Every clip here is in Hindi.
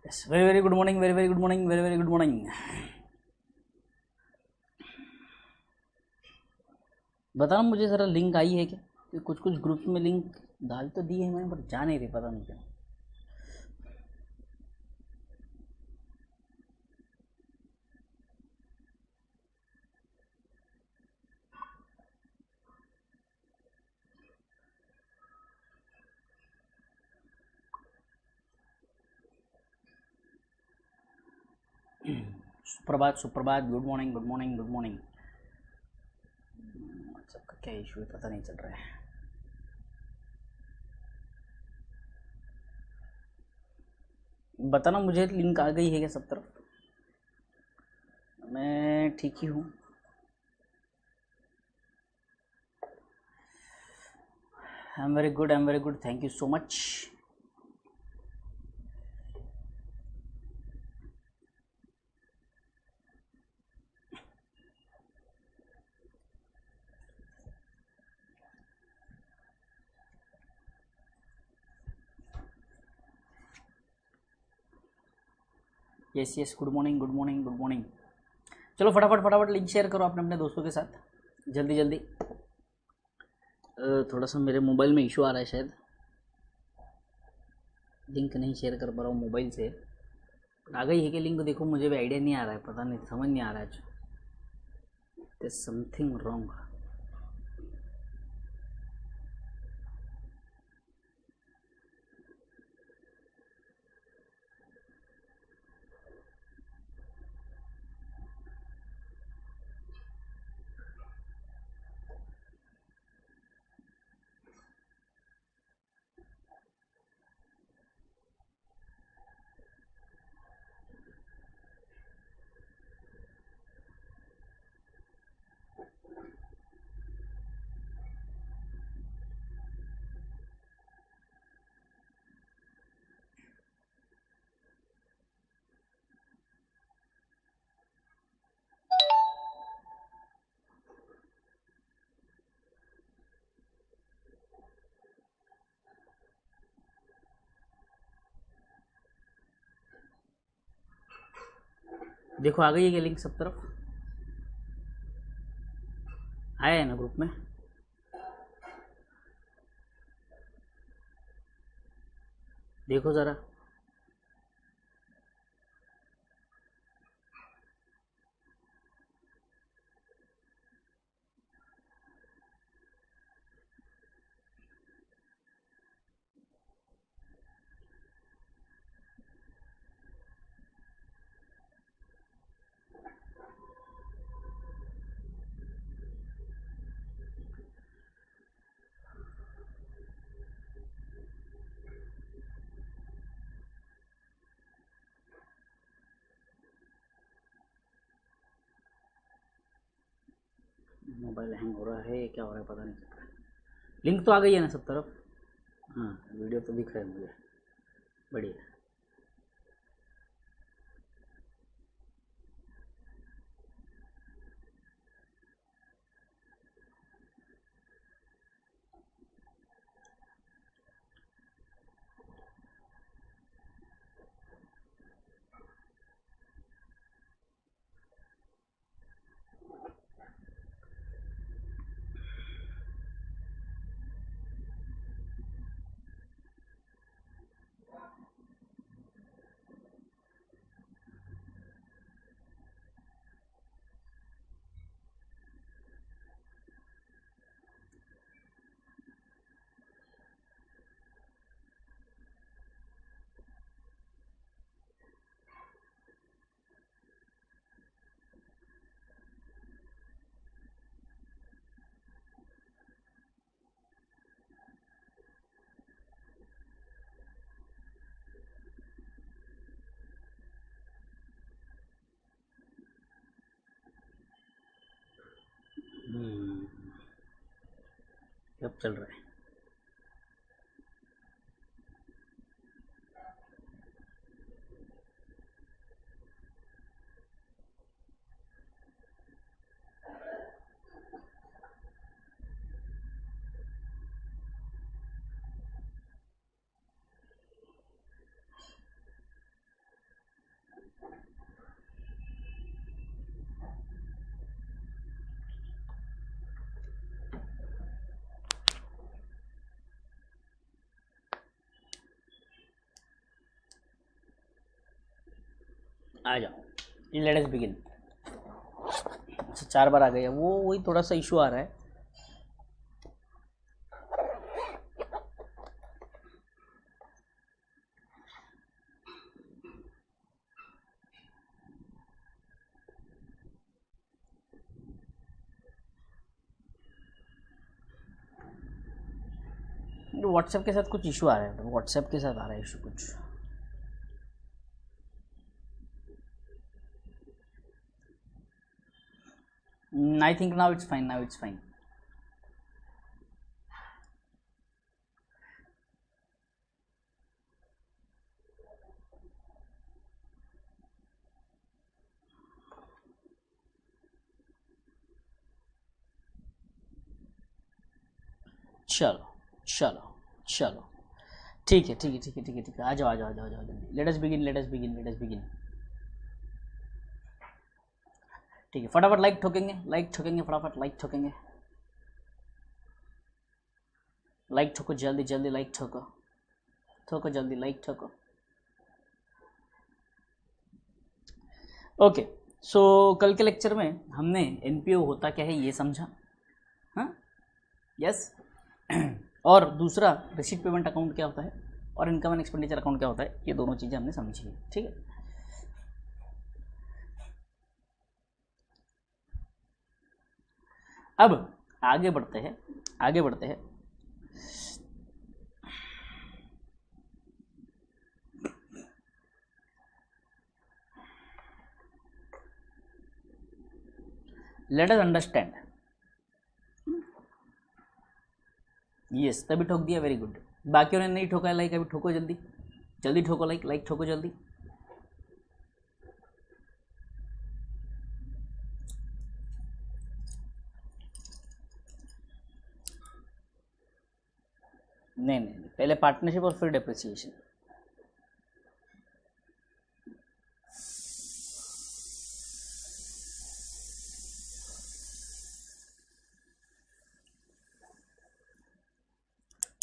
Yes, very very good morning, very very good morning, very very good morning. बताना मुझे ज़रा, लिंक आई है क्या? कि कुछ कुछ ग्रुप्स में लिंक डाल तो दी है मैंने, पर जा नहीं रही, पता नहीं क्यों। सुप्रभात सुप्रभात, good morning good morning good morning. सबका क्या इशू है पता नहीं चल रहा है। बताना मुझे, लिंक आ गई है क्या सब तरफ? मैं ठीक ही हूँ। I am very good, I am very good, thank you so much. Yes yes, good morning good morning good morning. चलो फटाफट फटाफट लिंक शेयर करो अपने अपने दोस्तों के साथ, जल्दी जल्दी। थोड़ा सा मेरे मोबाइल में इशू आ रहा है शायद, लिंक नहीं शेयर कर पा रहा हूँ मोबाइल से। आ गई है कि लिंक? देखो मुझे भी आइडिया नहीं आ रहा है, पता नहीं, समझ नहीं आ रहा है। Something wrong. देखो आ गई है क्या लिंक सब तरफ? आया है ना ग्रुप में? देखो ज़रा। मोबाइल हैंग हो रहा है, क्या हो रहा है पता नहीं चल रहा है। लिंक तो आ गई है ना सब तरफ? हाँ, वीडियो तो दिख रहा है मुझे, बढ़िया। कब चल रहा है? आ जाओ, लेट अस बिगिन। अच्छा 4 बार आ गया, वो वही थोड़ा सा इशू आ रहा है। व्हाट्सएप के साथ कुछ इशू आ रहा है, व्हाट्सएप के साथ आ रहा है इशू कुछ। I think now it's fine, now it's fine. चलो चलो चलो, ठीक है ठीक है ठीक है ठीक है ठीक है, आ जाओ आ जाओ आ जाओ आ जाओ जल्दी। Let us begin let us begin let us begin. ठीक है, फटाफट लाइक ठोकेंगे फटाफट लाइक ठोकेंगे, लाइक ठोको जल्दी जल्दी, लाइक ठोको ठोको जल्दी, लाइक ठोको। ओके, सो कल के लेक्चर में हमने एनपीओ होता क्या है ये समझा, हाँ यस। और दूसरा रिसीट पेमेंट अकाउंट क्या होता है और इनकम एंड एक्सपेंडिचर अकाउंट क्या होता है, ये दोनों चीज़ें हमने समझी है, ठीक है। अब आगे बढ़ते हैं, आगे बढ़ते हैं। लेट अस अंडरस्टैंड, यस तभी ठोक दिया, वेरी गुड। बाकियों ने नहीं ठोका है लाइक, अभी ठोको जल्दी जल्दी ठोको लाइक, लाइक ठोको जल्दी। नहीं नहीं नहीं, पहले पार्टनरशिप और फिर depreciation.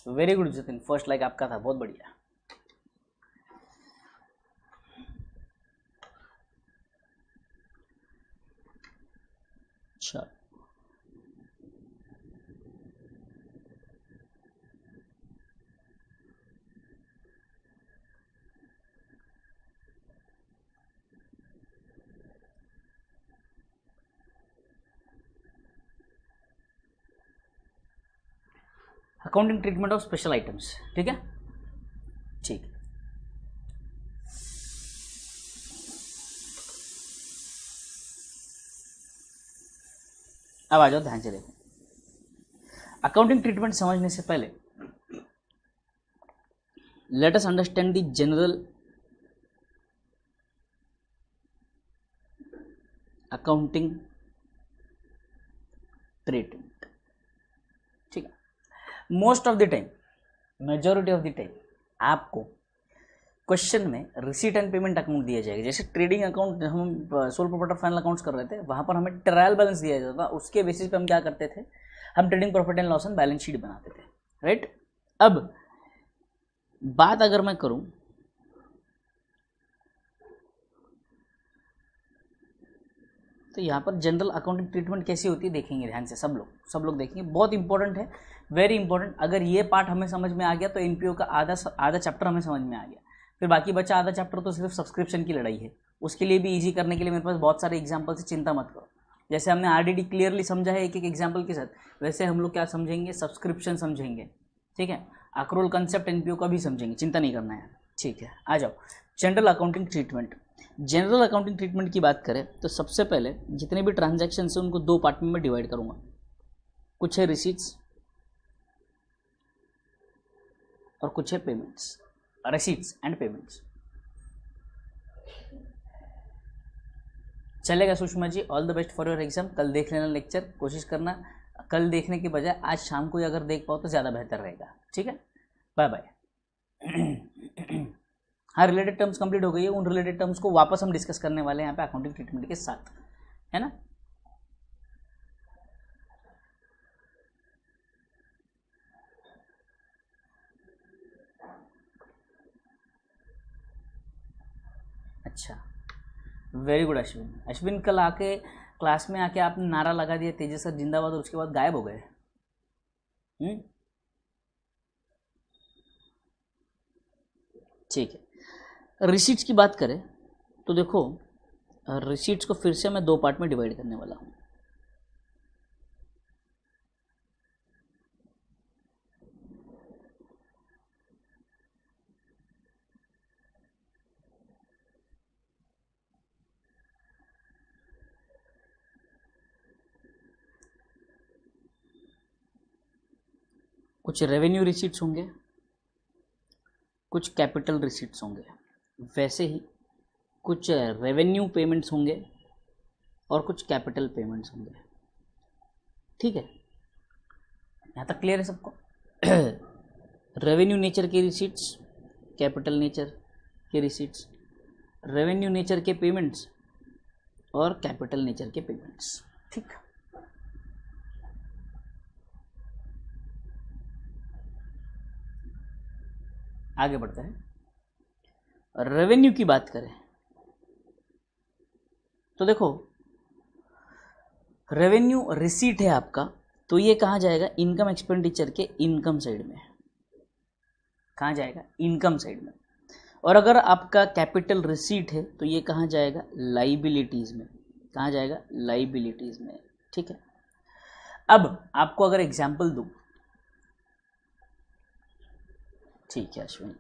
Very good Jatin, first like आपका था, बहुत बढ़िया। अच्छा accounting treatment of special items, ठीक है ठीक है। अब आ जाओ ध्यान से देखो, अकाउंटिंग ट्रीटमेंट समझने से पहले let us understand the general accounting treatment, ठीक है। Most of the time, majority of the time आपको क्वेश्चन में रिसीट एंड पेमेंट अकाउंट दिया जाएगा। जैसे ट्रेडिंग अकाउंट हम सोल प्रोप्राइटर फाइनल अकाउंट्स कर रहे थे, वहां पर हमें ट्रायल बैलेंस दिया जाता था, उसके बेसिस पे हम क्या करते थे, हम trading profit and loss and balance sheet बनाते थे, राइट। अब बात अगर मैं करूं तो यहाँ पर जनरल अकाउंटिंग ट्रीटमेंट कैसी होती है देखेंगे ध्यान से, सब लोग देखेंगे, बहुत इंपॉर्टेंट है, वेरी इंपॉर्टेंट। अगर ये पार्ट हमें समझ में आ गया तो एनपीओ का आधा चैप्टर हमें समझ में आ गया। फिर बाकी बचा आधा चैप्टर तो सिर्फ सब्सक्रिप्शन की लड़ाई है, उसके लिए भी ईजी करने के लिए मेरे पास बहुत सारे एग्जाम्पल्स है, चिंता मत करो। जैसे हमने आरडीडी क्लियरली समझा है एक एक एग्जाम्पल के साथ, वैसे हम लोग क्या समझेंगे, सब्सक्रिप्शन समझेंगे, ठीक है। अक्रूवल कंसेप्ट एनपीओ का भी समझेंगे, चिंता नहीं करना है, ठीक है। आ जाओ general accounting treatment. General accounting treatment की बात करें तो सबसे पहले जितने भी ट्रांजैक्शन है उनको दो पार्ट में मैं डिवाइड करूंगा। कुछ है रिसीट्स और कुछ है पेमेंट्स, रिसीट्स एंड पेमेंट्स। चलेगा Sushma ji, all the best for your exam. कल देख लेना लेक्चर, कोशिश करना कल देखने के बजाय आज शाम को ही अगर देख पाओ तो ज़्यादा बेहतर रहेगा, ठीक है। Bye bye. हाँ रिलेटेड टर्म्स कंप्लीट हो गई है, उन रिलेटेड टर्म्स को वापस हम डिस्कस करने वाले हैं यहाँ पे अकाउंटिंग ट्रीटमेंट के साथ, है ना। अच्छा वेरी गुड अश्विन। अश्विन कल आके क्लास में आके आपने नारा लगा दिया तेजस सर जिंदाबाद और उसके बाद गायब हो गए। ठीक है, रिसीट्स की बात करें तो देखो रिसीट्स को फिर से मैं दो पार्ट में डिवाइड करने वाला हूँ। कुछ रेवेन्यू रिसीट्स होंगे, कुछ कैपिटल रिसीट्स होंगे, वैसे ही कुछ रेवेन्यू पेमेंट्स होंगे और कुछ कैपिटल पेमेंट्स होंगे। ठीक है, यहाँ तक क्लियर है सबको? रेवेन्यू नेचर के रिसीट्स, कैपिटल नेचर के रिसीट्स, रेवेन्यू नेचर के पेमेंट्स और कैपिटल नेचर के पेमेंट्स। ठीक, आगे बढ़ते हैं। रेवेन्यू की बात करें तो देखो रेवेन्यू रिसीट है आपका, तो ये कहाँ जाएगा? इनकम एक्सपेंडिचर के इनकम साइड में। कहाँ जाएगा? इनकम साइड में। और अगर आपका कैपिटल रिसीट है तो ये कहाँ जाएगा? लाइबिलिटीज में। कहाँ जाएगा? लाइबिलिटीज में। ठीक है, अब आपको अगर एग्जाम्पल दूं, ठीक है अश्विन,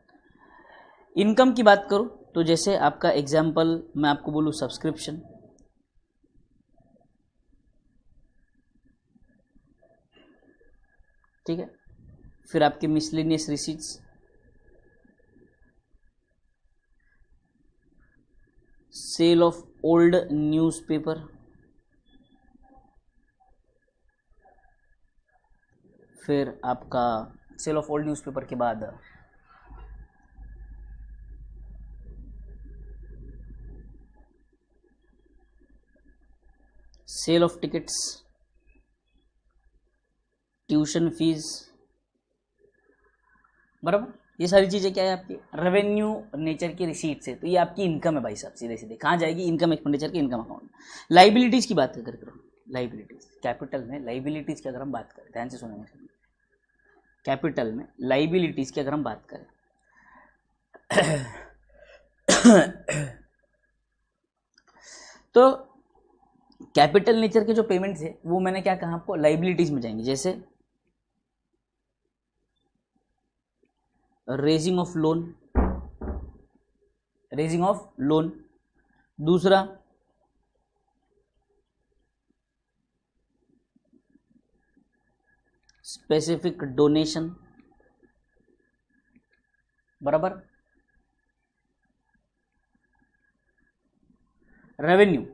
इनकम की बात करूं तो जैसे आपका एग्जाम्पल मैं आपको बोलूं सब्सक्रिप्शन, ठीक है, फिर आपके miscellaneous receipts, sale of old newspaper, फिर आपका सेल ऑफ ओल्ड न्यूज़पेपर के बाद sale of tickets, tuition fees, बराबर। ये सारी चीज़ें क्या है? आपकी रेवेन्यू नेचर की रिसीट्स है, तो ये आपकी इनकम है भाई साहब, सीधे सीधे कहाँ जाएगी? इनकम एक्सपेंडिचर के इनकम अकाउंट। लाइबिलिटीज़ की बात करें, लाइबिलिटीज़ कैपिटल में, लाइबिलिटीज़ की अगर हम बात करें, ध्यान से सुनेंगे, कैपिटल में लाइबिलिटीज़ की अगर हम बात करें तो कैपिटल नेचर के जो पेमेंट्स है वो मैंने क्या कहा आपको? लाइबिलिटीज़ में जाएंगे। जैसे raising of loan, raising of loan, दूसरा स्पेसिफिक डोनेशन, बराबर। रेवेन्यू,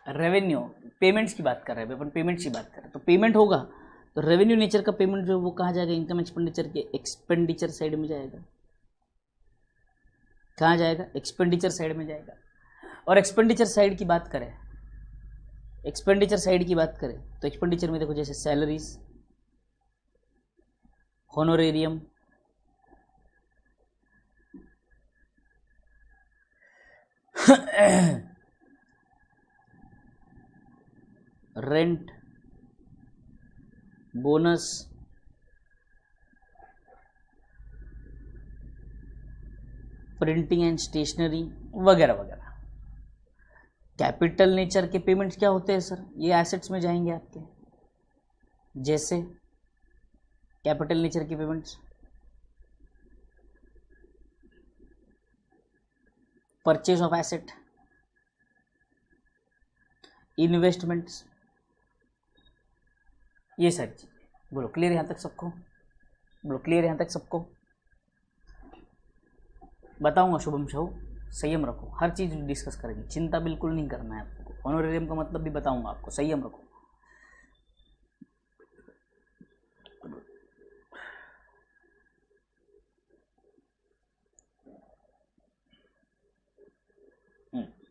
रेवेन्यू पेमेंट्स की बात कर रहे हैं अपन, पेमेंट्स की बात कर रहे हैं तो पेमेंट होगा तो रेवेन्यू नेचर का पेमेंट जो वो कहाँ जाएगा? इनकम एक्सपेंडिचर के एक्सपेंडिचर साइड में जाएगा। कहाँ जाएगा? एक्सपेंडिचर साइड में जाएगा। और एक्सपेंडिचर साइड की बात करें, एक्सपेंडिचर साइड की बात करें तो एक्सपेंडिचर में देखो जैसे salaries, honorarium, rent, bonus, printing and stationery वगैरह वगैरह। कैपिटल नेचर के पेमेंट्स क्या होते हैं सर? ये एसेट्स में जाएंगे आपके, जैसे कैपिटल नेचर के payments purchase of asset, investments, ये सारी चीजें। बोलो क्लियर यहां तक सबको? बोलो क्लियर यहां तक सबको? बताऊंगा शुभम शाहू, संयम रखो, हर चीज डिस्कस करेंगे, चिंता बिल्कुल नहीं करना है आपको। ऑनोरेरियम का मतलब भी बताऊंगा आपको, संयम रखो।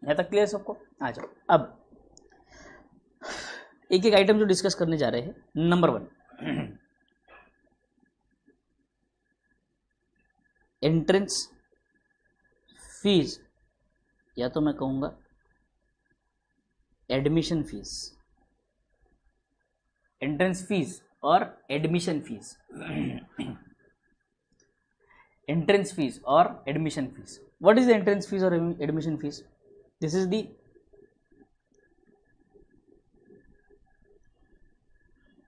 यहाँ तक क्लियर सबको? आ जाओ अब एक एक आइटम जो डिस्कस करने जा रहे हैं। नंबर 1, एंट्रेंस फीस, या तो मैं कहूँगा एडमिशन फीस, एंट्रेंस फीस और एडमिशन फीस, एंट्रेंस फीस और admission fees. What is the entrance fees और admission fees? This is the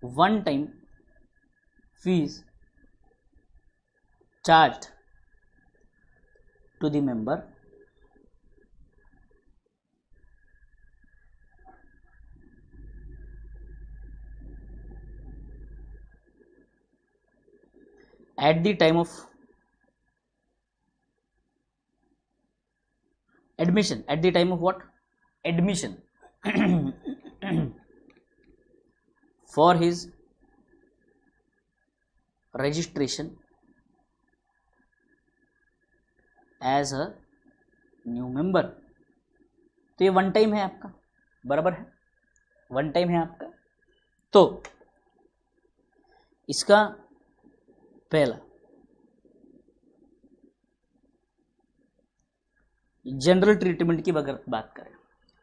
one time fees charged to the member at the time of admission. At the time of what? Admission. For his registration as a new member. तो ये वन टाइम है आपका, बराबर है, वन टाइम है आपका. तो इसका पहला जनरल ट्रीटमेंट की अगर बात करें,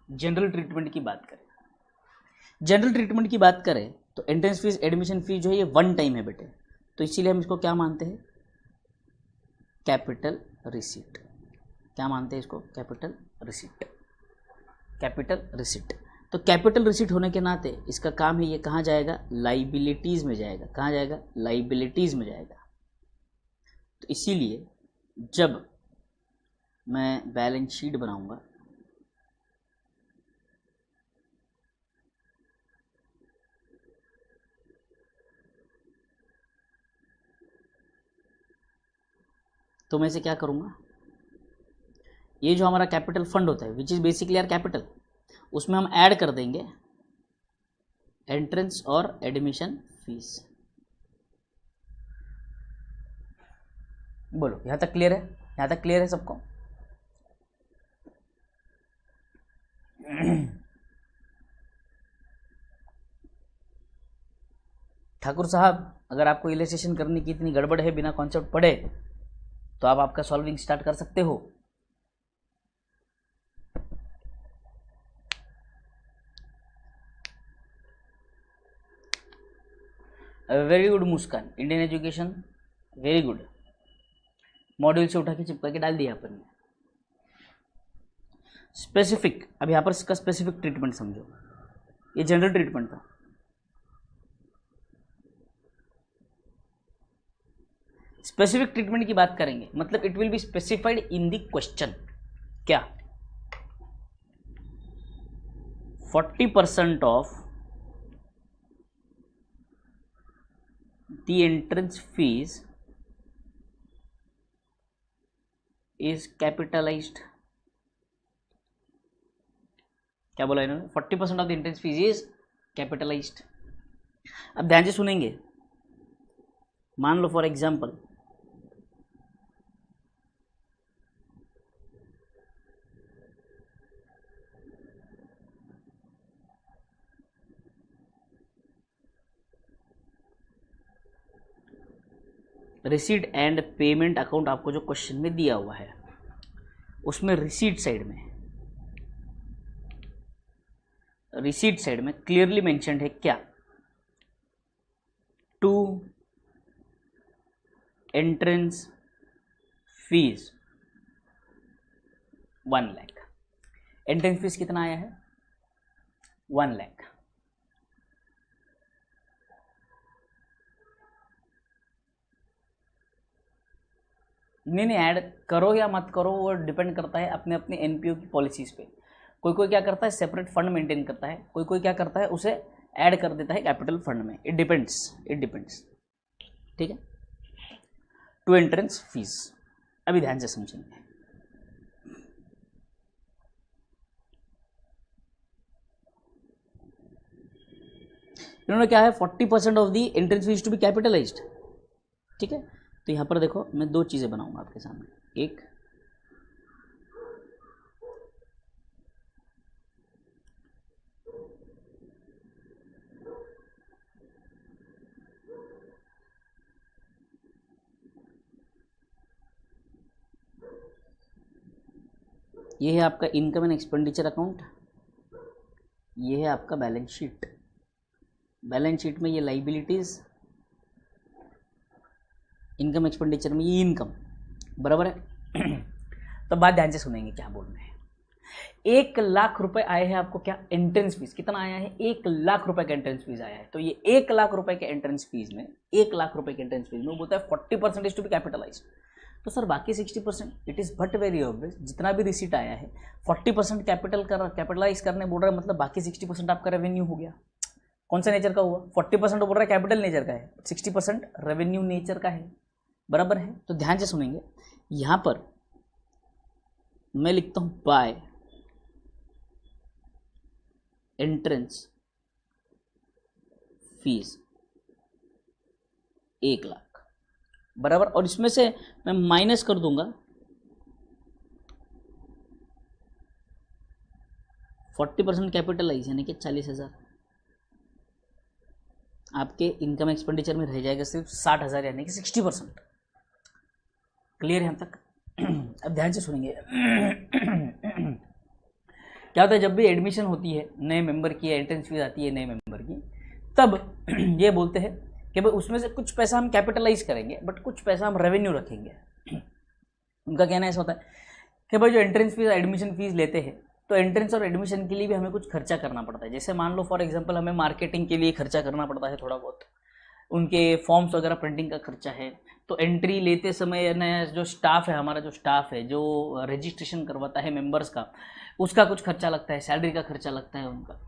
जनरल ट्रीटमेंट की बात करें, जनरल ट्रीटमेंट की बात करें तो एंट्रेंस फीस एडमिशन फीस जो है ये वन टाइम है बेटे. तो इसीलिए हम इसको क्या मानते हैं? Capital receipt. क्या मानते हैं इसको? Capital receipt. Capital receipt. तो कैपिटल रिसीट होने के नाते इसका काम है, ये कहाँ जाएगा? लाइबिलिटीज़ में जाएगा. कहाँ जाएगा? लाइबिलिटीज़ में जाएगा. तो इसीलिए जब मैं बैलेंस शीट बनाऊंगा तो मैं इसे क्या करूँगा? ये जो हमारा कैपिटल फंड होता है which is basically are capital, उसमें हम ऐड कर देंगे एंट्रेंस और एडमिशन फीस. बोलो, यहाँ तक क्लियर है? यहाँ तक क्लियर है सबको? ठाकुर साहब, अगर आपको इलस्ट्रेशन करने की इतनी गड़बड़ है बिना कॉन्सेप्ट पढ़े तो आप आपका सॉल्विंग स्टार्ट कर सकते हो. Very good Muskan, Indian education very good. Module से उठा के चिपका के डाल दिया अपन ने. स्पेसिफिक, अब यहाँ पर इसका स्पेसिफिक ट्रीटमेंट समझो. ये जनरल ट्रीटमेंट था. स्पेसिफिक ट्रीटमेंट की बात करेंगे मतलब it will be specified in the question. क्या? 40% of the entrance fees is capitalised. क्या बोला इन्होंने? 40% of the entrance fees is capitalised. अब ध्यान से सुनेंगे. मान लो for example receipt and payment account आपको जो क्वेश्चन में दिया हुआ है उसमें रिसीट साइड में क्लियरली मेंशन्ड है क्या? To entrance fees 1 lakh. Entrance fees कितना आया है? 1 लाख. नहीं, ऐड करो या मत करो वो डिपेंड करता है अपने अपने एनपीओ की पॉलिसीज पे. कोई क्या करता है सेपरेट फंड मेंटेन करता है, कोई क्या करता है उसे ऐड कर देता है कैपिटल फंड में. It depends. ठीक है. टू एंट्रेंस फीस, अभी ध्यान से समझेंगे. इन्होंने क्या है 40% of the entrance fees to be capitalised. ठीक है. तो यहाँ पर देखो मैं दो चीज़ें बनाऊंगा आपके सामने. एक ये है आपका इनकम एंड एक्सपेंडिचर अकाउंट. ये है आपका बैलेंस शीट। बैलेंस शीट में ये लाइबिलिटीज, इनकम एक्सपेंडिचर में ये इनकम, बराबर है। तो बात ध्यान से सुनेंगे क्या बोल रहे हैं। 1,00,000 रुपए आए हैं आपको, क्या एंट्रेंस फीस कितना आया है, 1,00,000 रुपए का एंट्रेंस फीस आया है। तो ये 1,00,000 रुपए के एंट्रेंस फीस में, 1,00,000 रुपए के एंट्रेंस फीस में बोलता है 40% इज टू बी कैपिटलाइज। तो सर बाकी 60%, it is but very obvious, जितना भी रिसीट आया है 40% कैपिटलाइज करने बोल रहा है, मतलब बाकी 60% आपका रेवेन्यू हो गया। कौन सा नेचर का हुआ, 40% बोल रहा है कैपिटल नेचर का है, 60% रेवेन्यू नेचर का है, बराबर है। तो ध्यान से सुनेंगे, यहां पर मैं लिखता हूं बाय एंट्रेंस फीस 1,00,000, बराबर। और इसमें से मैं माइनस कर दूंगा 40% कैपिटलाइज, यानी कि 40,000। आपके इनकम एक्सपेंडिचर में रह जाएगा सिर्फ 60,000, यानी कि 60%। क्लियर है हम तक? अब ध्यान से सुनेंगे। क्या होता है, जब भी एडमिशन होती है नए मेंबर की, एंट्रेंस फीस आती है नए मेंबर की, तब ये बोलते हैं कि भाई उसमें से कुछ पैसा हम कैपिटलाइज करेंगे, बट कुछ पैसा हम रेवेन्यू रखेंगे। उनका कहना ऐसा होता है कि भाई जो एंट्रेंस फीस, एडमिशन फीस लेते हैं, तो एंट्रेंस और एडमिशन के लिए भी हमें कुछ खर्चा करना पड़ता है। जैसे मान लो फॉर एग्जांपल हमें मार्केटिंग के लिए खर्चा करना पड़ता है थोड़ा बहुत, उनके फॉर्म्स वगैरह प्रिंटिंग का खर्चा है। तो एंट्री लेते समय नया जो स्टाफ है, हमारा जो स्टाफ है जो रजिस्ट्रेशन करवाता है मेंबर्स का, उसका कुछ खर्चा लगता है, सैलरी का खर्चा लगता है उनका।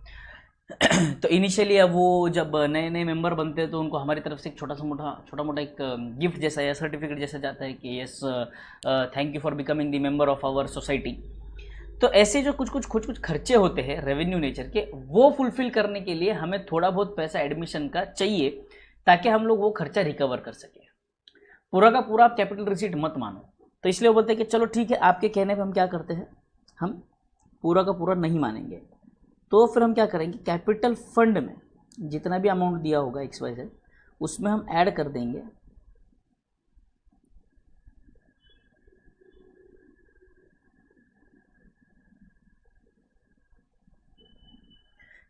तो इनिशियली अब वो जब नए नए मेंबर बनते हैं तो उनको हमारी तरफ से एक छोटा मोटा एक गिफ्ट जैसा या सर्टिफिकेट जैसा जाता है कि yes thank you for becoming the member of our society. तो ऐसे जो कुछ खर्चे होते हैं रेवेन्यू नेचर के, वो फुलफिल करने के लिए हमें थोड़ा बहुत पैसा एडमिशन का चाहिए, ताकि हम लोग वो खर्चा रिकवर कर सके। पूरा का पूरा आप कैपिटल रिसीट मत मानो। तो इसलिए वो बोलते हैं कि चलो ठीक है, आपके कहने पे हम क्या करते हैं, हम पूरा का पूरा नहीं मानेंगे। तो फिर हम क्या करेंगे, कैपिटल फंड में जितना भी अमाउंट दिया होगा XYZ, उसमें हम ऐड कर देंगे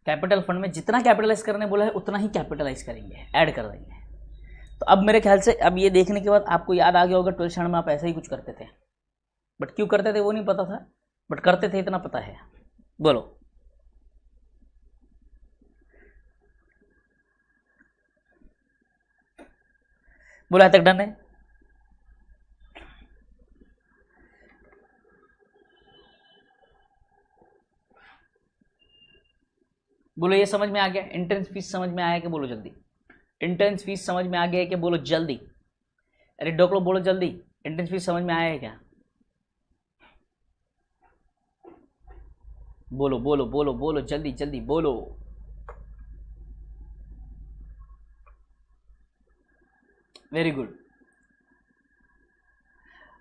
कैपिटल फंड में जितना कैपिटलाइज करने बोला है उतना ही कैपिटलाइज करेंगे, ऐड कर देंगे। तो अब मेरे ख्याल से अब ये देखने के बाद आपको याद आ गया होगा 12th स्टैंडर्ड में आप ऐसा ही कुछ करते थे, बट क्यों करते थे वो नहीं पता था, बट करते थे इतना पता है। बोलो, बोला तक डन है? बोलो ये समझ में आ गया? एंट्रेंस फीस समझ में आया कि बोलो जल्दी? एंट्रेंस फीस समझ में आ गया है कि बोलो जल्दी? अरे डॉक्टर बोलो जल्दी, एंट्रेंस फीस समझ में आया है क्या? बोलो बोलो बोलो बोलो, जल्दी जल्दी बोलो। Very good.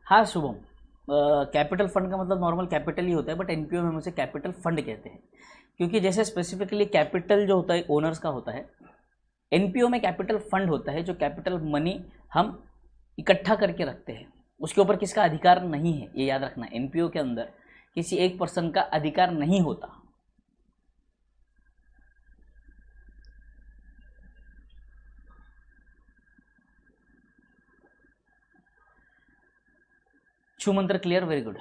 हाँ शुभम, कैपिटल फंड का मतलब नॉर्मल कैपिटल ही होता है, बट एनपीओ में हम उसे कैपिटल फंड कहते हैं, क्योंकि जैसे स्पेसिफिकली कैपिटल जो होता है ओनर्स का होता है, एनपीओ में कैपिटल फंड होता है जो कैपिटल मनी हम इकट्ठा करके रखते हैं, उसके ऊपर किसका अधिकार नहीं है, ये याद रखना। एनपीओ के अंदर किसी एक पर्सन का अधिकार नहीं होता। छू मंत्र clear? Very good.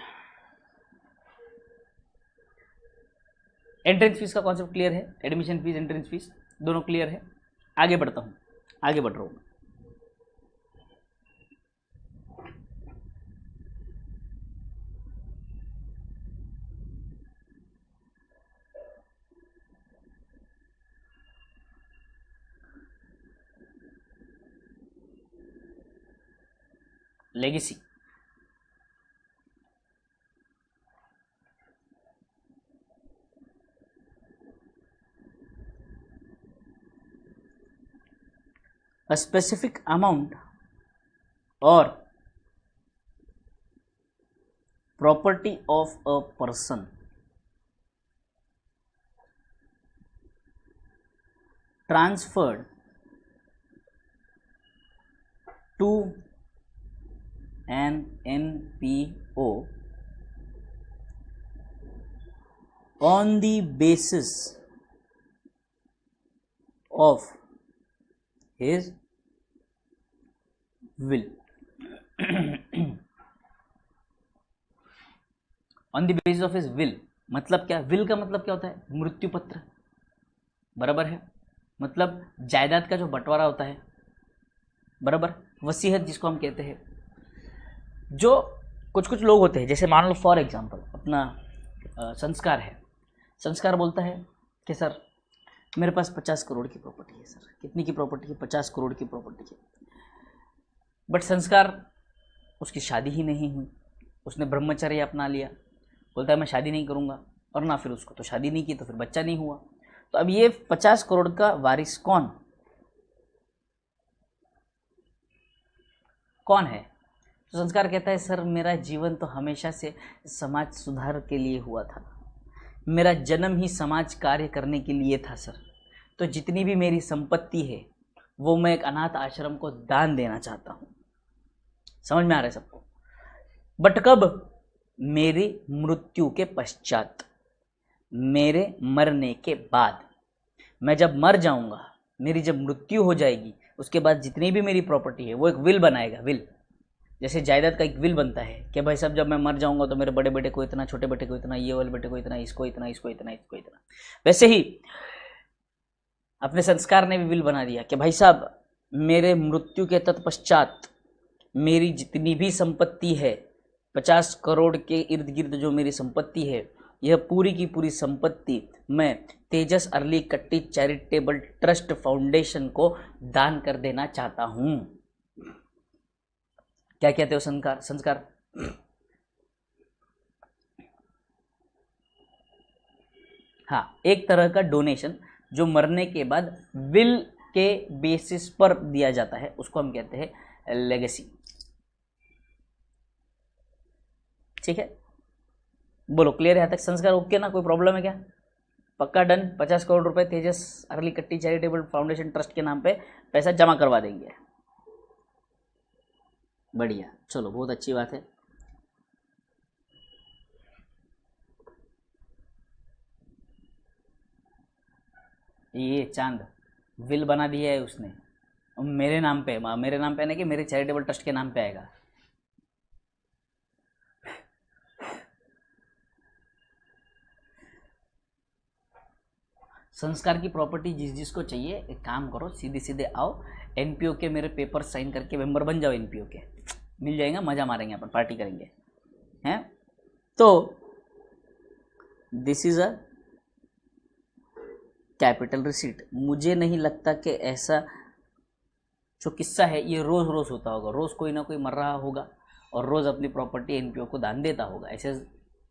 Entrance fees का कॉन्सेप्ट क्लियर है, एडमिशन फीस एंट्रेंस फीस दोनों क्लियर है। आगे बढ़ता हूं, आगे बढ़ रहा हूं। Legacy, a specific amount or property of a person transferred to an NPO on the basis of his will on the basis of his will। मतलब क्या, विल का मतलब क्या होता है, मृत्यु पत्र, बराबर है, मतलब जायदाद का जो बंटवारा होता है, बराबर, वसीयत जिसको हम कहते हैं। जो कुछ कुछ लोग होते हैं, जैसे मान लो फॉर एग्जांपल अपना संस्कार है, संस्कार बोलता है कि सर मेरे पास 50 करोड़ की प्रॉपर्टी है। सर कितनी की प्रॉपर्टी है, 50 करोड़ की प्रॉपर्टी है। बट संस्कार, उसकी शादी ही नहीं हुई, उसने ब्रह्मचर्य अपना लिया, बोलता है मैं शादी नहीं करूँगा, और ना फिर उसको तो शादी नहीं की तो फिर बच्चा नहीं हुआ। तो अब ये 50 करोड़ का वारिस कौन कौन है? तो संस्कार कहता है सर मेरा जीवन तो हमेशा से समाज सुधार के लिए हुआ था, मेरा जन्म ही समाज कार्य करने के लिए था सर। तो जितनी भी मेरी संपत्ति है वो मैं एक अनाथ आश्रम को दान देना चाहता हूँ। समझ में आ रहा है सबको? बट कब? मेरी मृत्यु के पश्चात, मेरे मरने के बाद। मैं जब मर जाऊंगा, मेरी जब मृत्यु हो जाएगी, उसके बाद जितनी भी मेरी प्रॉपर्टी है वो एक विल बनाएगा। विल जैसे जायदाद का एक विल बनता है कि भाई साहब जब मैं मर जाऊंगा तो मेरे बड़े बेटे को इतना, छोटे बेटे को इतना, ये वाले बेटे को इतना, इसको इतना, इसको इतना, इसको इतना। वैसे ही अपने संस्कार ने भी विल बना दिया कि भाई साहब मेरे मृत्यु के तत्पश्चात मेरी जितनी भी संपत्ति है, 50 करोड़ के इर्द गिर्द जो मेरी संपत्ति है, यह पूरी की पूरी संपत्ति मैं तेजस अरलीकट्टी चैरिटेबल ट्रस्ट फाउंडेशन को दान कर देना चाहता हूं। क्या कहते हो संस्कार? हाँ, एक तरह का डोनेशन जो मरने के बाद विल के बेसिस पर दिया जाता है, उसको हम कहते हैं लेगेसी। ठीक है, बोलो क्लियर है? तक संस्कार ओके ना? कोई प्रॉब्लम है क्या? पक्का डन? 50 करोड़ रुपए तेजस अरलीकट्टी चैरिटेबल फाउंडेशन ट्रस्ट के नाम पे पैसा जमा करवा देंगे। बढ़िया, चलो बहुत अच्छी बात है। ये चांद विल बना दिया है उसने मेरे नाम पे, नहीं कि मेरे चैरिटेबल ट्रस्ट के नाम पे आएगा। संस्कार की प्रॉपर्टी जिस जिसको चाहिए, एक काम करो, सीधे सीधे आओ, एनपीओ के मेरे पेपर साइन करके मेंबर बन जाओ। एनपीओ के मिल जाएगा, मजा मारेंगे अपन, पार्टी करेंगे, हैं? तो this is a capital receipt. मुझे नहीं लगता कि ऐसा जो किस्सा है ये रोज रोज होता होगा। रोज कोई ना कोई मर रहा होगा और रोज अपनी प्रॉपर्टी एनपीओ को दान देता होगा। ऐसे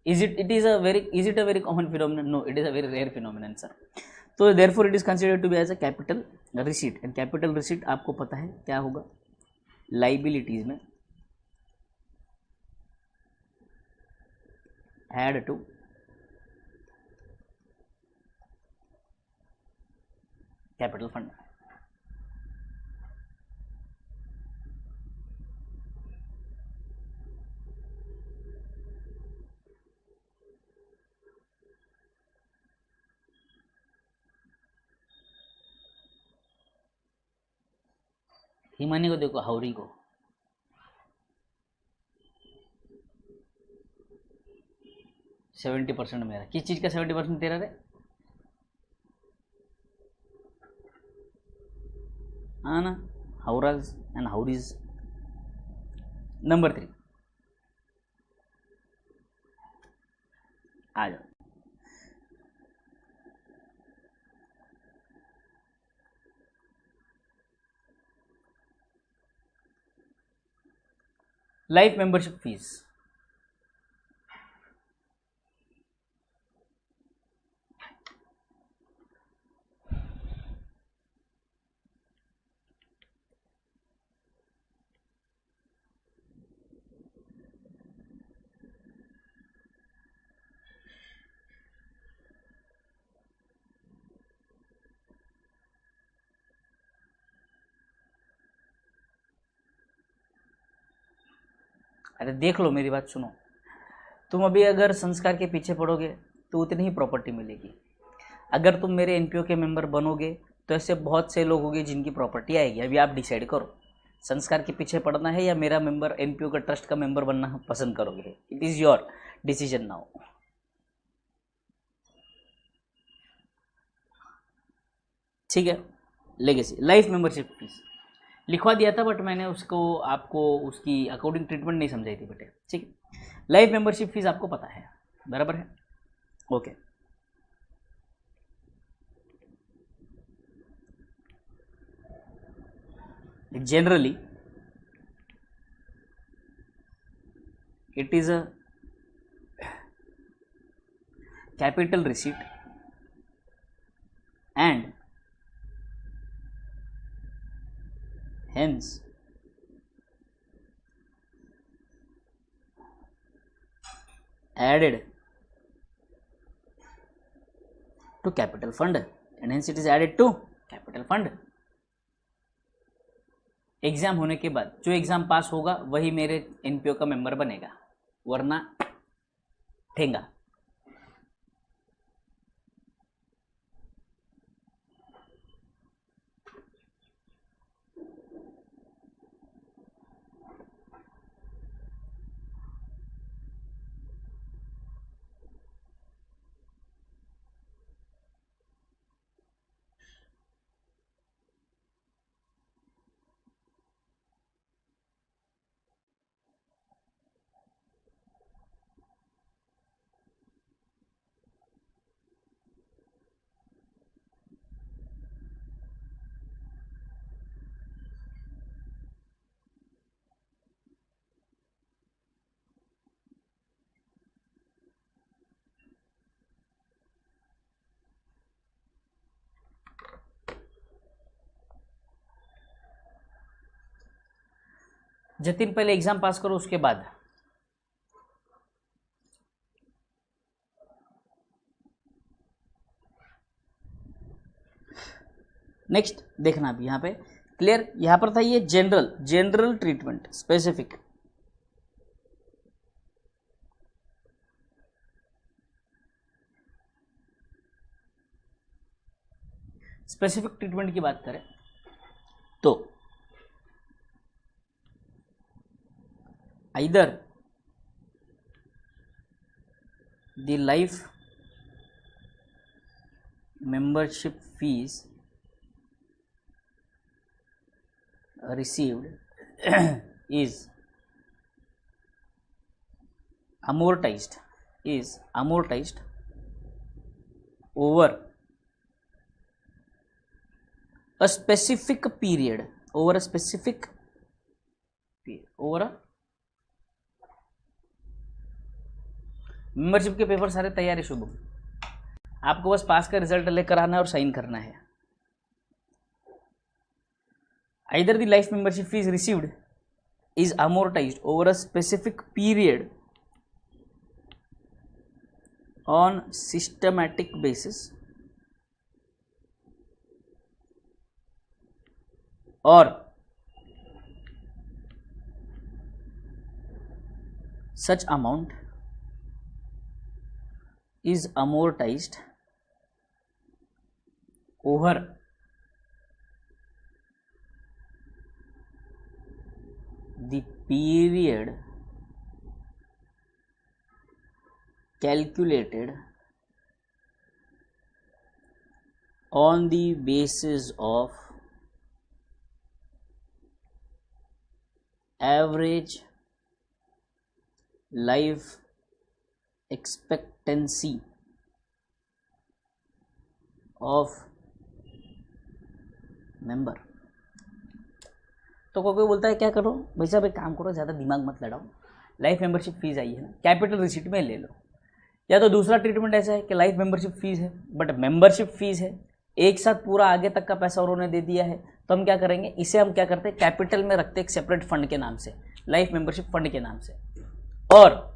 is a very common phenomenon? No, it is a very rare phenomenon sir. तो therefore it is considered to be as a capital receipt. And capital receipt आपको पता है क्या होगा? लाइबिलिटीज में add to capital fund. Himani को देखो, हाउरी को, %70 मेरा। किस चीज का 70% तेरा रे? हाँ ना, हाउराज एंड हाउरीज। नंबर 3 आ जाओ। Life membership fees. अरे देख लो, मेरी बात सुनो। तुम अभी अगर संस्कार के पीछे पड़ोगे तो उतनी ही प्रॉपर्टी मिलेगी। अगर तुम मेरे एनपीओ के मेंबर बनोगे तो ऐसे बहुत से लोग होंगे जिनकी प्रॉपर्टी आएगी। अभी आप डिसाइड करो, संस्कार के पीछे पड़ना है या मेरा मेंबर एनपीओ का ट्रस्ट का मेंबर बनना पसंद करोगे। It is your decision now. ठीक है। लेगेसी लाइफ मेंबरशिप फीस लिखवा दिया था, बट मैंने उसको आपको उसकी अकाउंटिंग ट्रीटमेंट नहीं समझाई थी बेटे। ठीक है, लाइफ मेंबरशिप फीस आपको पता है, बराबर है। Okay, generally it is a capital receipt and hence added to capital fund, and hence it is added to capital fund। Exam होने के बाद जो एग्जाम पास होगा वही मेरे एनपीओ का मेंबर बनेगा, वरना ठेंगा। जतिन पहले एग्जाम पास करो, उसके बाद नेक्स्ट देखना। अभी यहाँ पे क्लियर, यहाँ पर था ये general treatment, specific. Specific treatment की बात करें तो either the life membership fees received is amortized over a specific period, over a membership के पेपर सारे तैयार है शुभम, आपको बस पास का रिजल्ट लेकर आना है और साइन करना है। Either the life membership fees received is amortized over a specific period on systematic basis, or such amount is amortized over the period calculated on the basis of average life expectancy of member. तो कोई बोलता है क्या करो भाई साहब, एक काम करो, ज़्यादा दिमाग मत लड़ाओ, लाइफ मेंबरशिप फीस आई है ना, कैपिटल रिसीट में ले लो। या तो दूसरा ट्रीटमेंट ऐसा है कि लाइफ मेंबरशिप फीस है बट मेंबरशिप फीस है, एक साथ पूरा आगे तक का पैसा उन्होंने दे दिया है, तो हम क्या करेंगे, इसे हम क्या करते हैं, कैपिटल में रखते हैं एक सेपरेट फंड के नाम से, लाइफ मेंबरशिप फंड के नाम से। और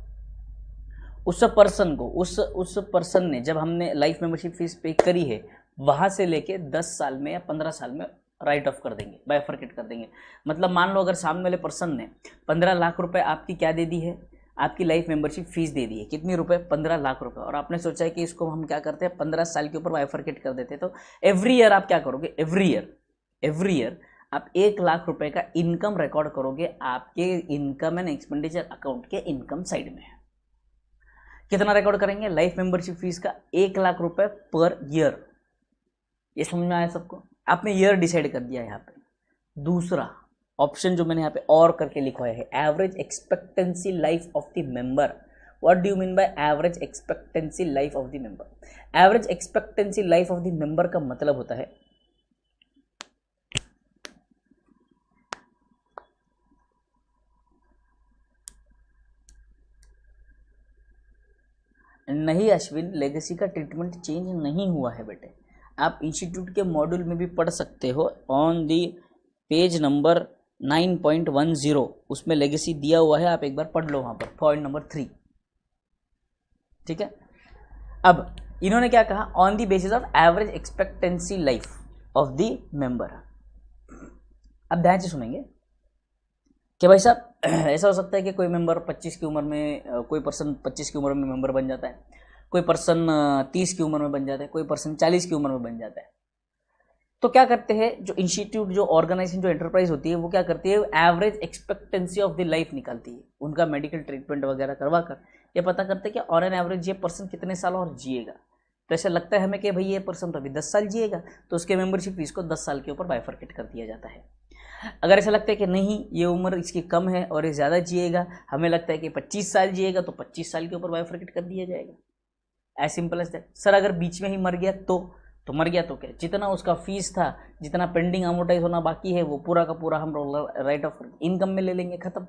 उस पर्सन को उस पर्सन ने जब हमने लाइफ मेंबरशिप फीस पे करी है वहां से लेके 10 साल में या 15 साल में राइट ऑफ कर देंगे, बाइफरकेट कर देंगे। मतलब मान लो अगर सामने वाले पर्सन ने 15 लाख रुपए आपकी क्या दे दी है, आपकी लाइफ मेंबरशिप फीस दे दी है, कितनी रुपए, 15 लाख रुपए, और आपने सोचा है कि इसको हम क्या करते हैं 15 साल के ऊपर बाइफरकेट कर देते हैं। तो एवरी ईयर आप क्या करोगे, एवरी ईयर आप 1 लाख रुपए का इनकम रिकॉर्ड करोगे आपके इनकम एंड एक्सपेंडिचर अकाउंट के इनकम साइड में। कितना रिकॉर्ड करेंगे, लाइफ मेंबरशिप फीस का 1 लाख रुपए पर ईयर। ये समझ में आया सबको, आपने ईयर डिसाइड कर दिया यहाँ पे। दूसरा ऑप्शन जो मैंने यहाँ पे और करके लिखवाया है, average expectancy life of the member. What do you mean by average expectancy life of the member? Average expectancy life of the member का मतलब होता है नहीं अश्विन, लेगेसी का ट्रीटमेंट चेंज नहीं हुआ है बेटे। आप इंस्टीट्यूट के मॉड्यूल में भी पढ़ सकते हो, ऑन दी पेज नंबर 9.10 उसमें लेगेसी दिया हुआ है, आप एक बार पढ़ लो वहाँ पर, पॉइंट नंबर 3। ठीक है, अब इन्होंने क्या कहा, on the basis of average expectancy life of the member. अब ध्यान से सुनेंगे कि भाई साहब ऐसा हो सकता है कि कोई मेंबर 25 की उम्र में, कोई पर्सन 25 की उम्र में मेंबर बन जाता है, कोई पर्सन 30 की उम्र में बन जाता है, कोई पर्सन 40 की उम्र में बन जाता है। तो क्या करते हैं, जो इंस्टीट्यूट, जो ऑर्गेनाइजेशन, जो एंटरप्राइज होती है, वो क्या करती है, average expectancy of the life निकालती है, उनका मेडिकल ट्रीटमेंट वगैरह करवा कर ये पता करते हैं कि ऑन एन एवरेज ये पर्सन कितने साल और जिएगा। तो ऐसा लगता है हमें कि भाई ये पर्सन तो अभी 10 साल जिएगा, तो उसके मेंबरशिप फीस को 10 साल के ऊपर बाइफरकेट कर दिया जाता है। अगर ऐसा लगता है कि नहीं ये उम्र इसकी कम है और ये ज़्यादा जिएगा, हमें लगता है कि 25 साल जिएगा, तो 25 साल के ऊपर बाइफरकेट कर दिया जाएगा। As simple as that. Sir अगर बीच में ही मर गया तो मर गया तो क्या, जितना उसका फीस था, जितना पेंडिंग अमोर्टाइज होना बाकी है, वो पूरा का पूरा हम राइट ऑफ इनकम में ले लेंगे, खत्म,